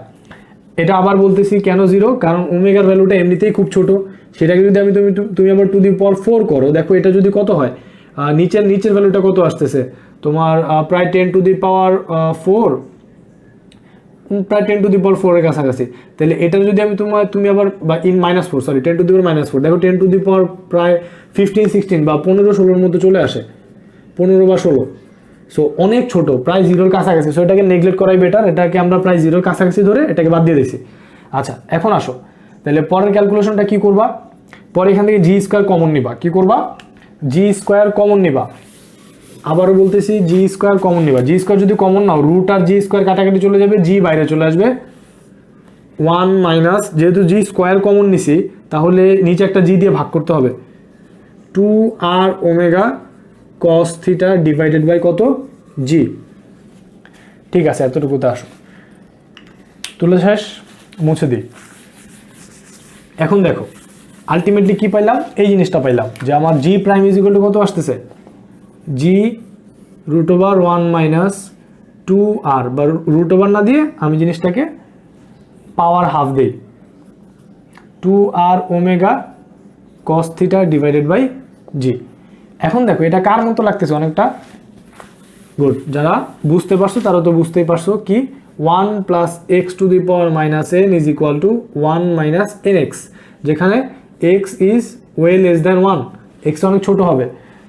এটা আবার বলতেছি কেন জিরো, কারণ ওমেগার ভ্যালুটা এমনিতেই খুব ছোট। সেটাকে যদি আমি তুমি আবার টু দি পাওয়ার 4 করো, দেখো এটা যদি কত হয়, নিচের ভ্যালুটা কত আসতেছে তোমার? প্রায় 10 টু দি পাওয়ার 4, প্রায় 10 টু দি পাওয়ার 4 এর কাছাকাছি। তাহলে এটা যদি আমি তুমি আবার বা in -4, sorry 10 to the power -4, দেখো 10 টু দি পাওয়ার প্রায় 15-16 বা 15-16 মধ্যে চলে আসে, 15 বা 16। সো অনেক ছোট, প্রায় জিরোর কাছাকাছি। সো এটাকে নেগলেক্ট করাই বেটার, এটাকে আমরা প্রায় জিরোর কাছাকাছি ধরে এটাকে বাদ দিয়ে দিছি। আচ্ছা, এখন আসো তাহলে পরের ক্যালকুলেশনটা কি করবা? পরে এখান থেকে জি স্কোয়ার কমন নিবা। কি করবা? জি স্কোয়ার কমন নিবা। আবারও বলতেছি জি স্কোয়ার কমন নিবা। জি স্কোয়ার যদি কমন নাও, রুট আর জি স্কোয়ার কাটাকাটি চলে যাবে, জি বাইরে চলে আসবে। 1 মাইনাস, যেহেতু জি স্কোয়ার কমন নিছি তাহলে নিচে একটা জি দিয়ে ভাগ করতে হবে, 2r omega cos theta divided by কত? জি। ঠিক আছে, এতটুকুতে আসো, তুলে শেষ, মুছে দিই। এখন দেখো আলটিমেটলি কি পাইলাম? এই জিনিসটা পাইলাম যে আমার জি প্রাইম ইজ ইকুয়াল টু কত আসতেছে? জি রুট ওভার 1 মাইনাস 2r, বা রুট ওভার না দিয়ে আমি জিনিসটাকে পাওয়ার হাফ দিই, 2r omega cos theta divided by G. এখন দেখো এটা কার মতো লাগতেছে? অনেকটা গুড, যারা বুঝতে পারছো তারা তো বুঝতেই পারছো কি 1 plus X to the power minus N is equal to 1 minus N X, যেখানে X is way less than 1, X অনেক ছোট হবে।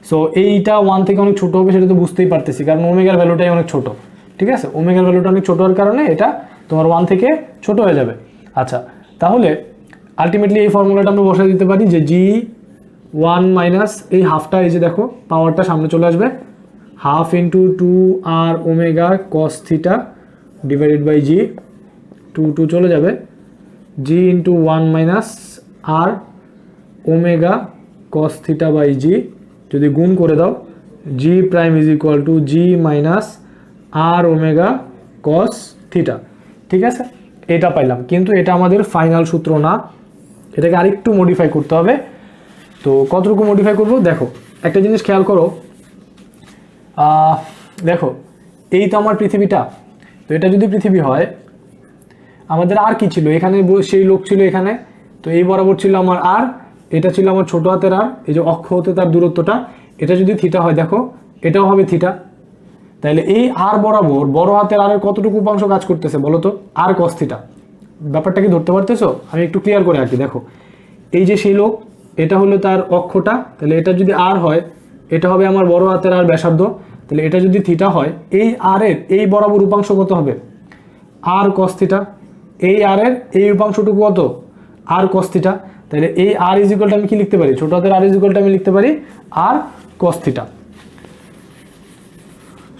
সো এইটা 1 থেকে অনেক ছোট হবে, সেটা তো বুঝতেই পারতেছি, কারণ ওমেগার ভ্যালুটাই অনেক ছোট। ঠিক আছে, ওমেগার ভ্যালুটা অনেক ছোট হওয়ার কারণে এটা তোমার 1 থেকে ছোট হয়ে যাবে। আচ্ছা, তাহলে আলটিমেটলি এই ফর্মুলাটা আমরা বসাই দিতে পারি যে জি 1 মাইনাস এই হাফটা, এই যে দেখো পাওয়ারটা সামনে চলে আসবে, half into 2r omega cos theta divided by G, 2 চলে যাবে, G into 1 minus R omega cos theta by G, যদি গুণ করে দাও G prime is equal to G minus R omega cos theta. ঠিক আছে, এটা পাইলাম, কিন্তু এটা আমাদের ফাইনাল সূত্র না, এটাকে আরেকটু মডিফাই করতে হবে। তো কতটুকু মডিফাই করব? দেখো একটা জিনিস খেয়াল করো, দেখো এই তো আমার পৃথিবীটা, তো এটা যদি পৃথিবী হয়, আমাদের আর কি ছিল? এখানে সেই লোক ছিল এখানে, তো এই বরাবর ছিল আমার আর, এটা ছিল আমার ছোট হাতের আর, এই যে অক্ষ হতে তার দূরত্বটা, এটা যদি থিটা হয় দেখো এটাও হবে থিটা। তাহলে এই আর বরাবর বড় হাতের আর কতটুকু উপাংশ কাজ করতেছে বলো তো? আর কস থিটা। ব্যাপারটা কি ধরতে পারতেছো? আমি একটু ক্লিয়ার করে আঁকি। দেখো এই যে সেই লোক, এটা হলো তার অক্ষটা, তাহলে এটা যদি আর হয়, এটা হবে আমার বড় হাতের আর ব্যাসার্ধ, তাহলে এটা যদি থিটা হয়, এই আর এর এই বরাবর উপাংশ কত হবে? আর কস থিটা। এই আর এর এই উপাংশটুকু কত? আর কস থিটা। তাহলে এই আর ইজ ইকুয়ালটা আমি কি লিখতে পারি? ছোট হাতের আর ইজ ইকুয়ালটা আমি লিখতে পারি আর কস থিটা।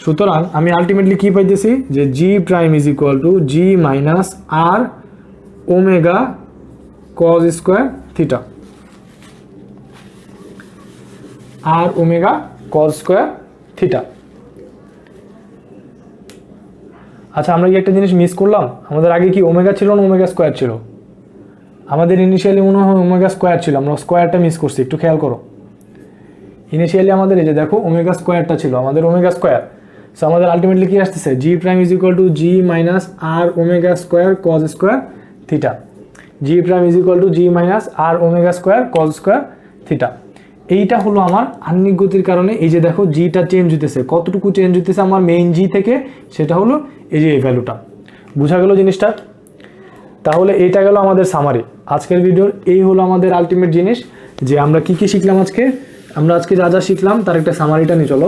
সুতরাং আমি আলটিমেটলি কি পাইতেছি? যে G prime is equal to G minus R omega cos square theta, R omega cos square theta. আচ্ছা, আমরা কি একটা জিনিস মিস করলাম? আমাদের আগে কি ওমেগা ছিল না ওমেগা স্কোয়ার ছিল? আমাদের ইনিশিয়ালি মনে হয় ওমেগা স্কোয়ার ছিল, আমরা স্কোয়ারটা মিস করছি, একটু খেয়াল করো। ইনিশিয়ালি আমাদের এই যে দেখো ওমেগা স্কোয়ারটা ছিল, আমাদের ওমেগা স্কোয়ার। সো আমাদের আলটিমেটলি কি আসতেছে? G prime is equal to G minus R omega square cos square theta, G prime is equal to G minus R omega square cos square theta. এইটা হলো আমার আহ্নিক গতির কারণে এই যে দেখো জিটা চেঞ্জ হইতেছে, কতটুকু চেঞ্জ হইতেছে আমার মেইন জি থেকে, সেটা হলো এই যে এই ভ্যালুটা। বুঝা গেল জিনিসটা? তাহলে এইটা গেল আমাদের সামারি। আজকের ভিডিওর এই হলো আমাদের আলটিমেট জিনিস, যে আমরা কি কি শিখলাম আজকে। আমরা আজকে যা যা শিখলাম তার একটা সামারিটা নিয়ে চলো।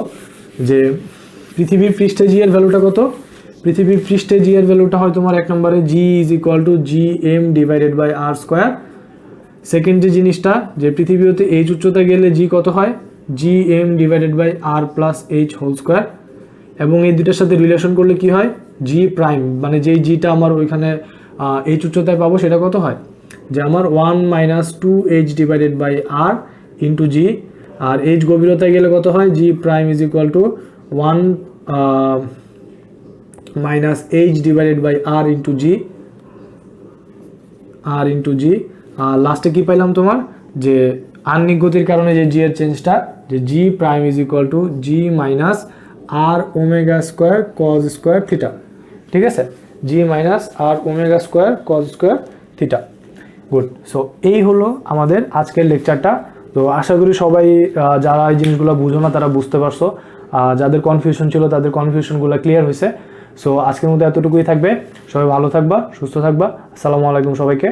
যে পৃথিবীর পৃষ্ঠে জি এর ভ্যালুটা কত? পৃথিবীর পৃষ্ঠে জি এর ভ্যালুটা হয় তোমার এক নম্বরে G is equal to G M divided by R square. Second যে জিনিসটা, যে পৃথিবী হতে এইচ উচ্চতা গেলে জি কত হয়? G M divided by R plus H whole square. এবং এই দুটার সাথে রিলেশন করলে কি হয়? জি প্রাইম, মানে যেই জিটা আমার ওইখানে এইচ উচ্চতায় পাবো সেটা কত হয়? যে আমার 1 minus 2h divided by R into G, আর এইচ গভীরতায় গেলে কত হয়? G prime is equal to 1 minus H divided by R into G, R into G. আর লাস্টে কি পাইলাম তোমার? যে আহ্নিক গতির কারণে যে জি এর চেঞ্জটা, যে G prime is equal to G minus R omega square cos square theta. ঠিক আছে, G minus R omega square cos square theta. Good. So এই হলো আমাদের আজকের লেকচারটা। তো আশা করি সবাই যারা এই জিনিসগুলো বুঝো না তারা বুঝতে পারছো, যাদের কনফিউশন ছিল তাদের কনফিউশনগুলো ক্লিয়ার হয়েছে। সো আজকের মধ্যে এতটুকুই থাকবে। সবাই ভালো থাকবা, সুস্থ থাকবা। আসসালামু আলাইকুম সবাইকে।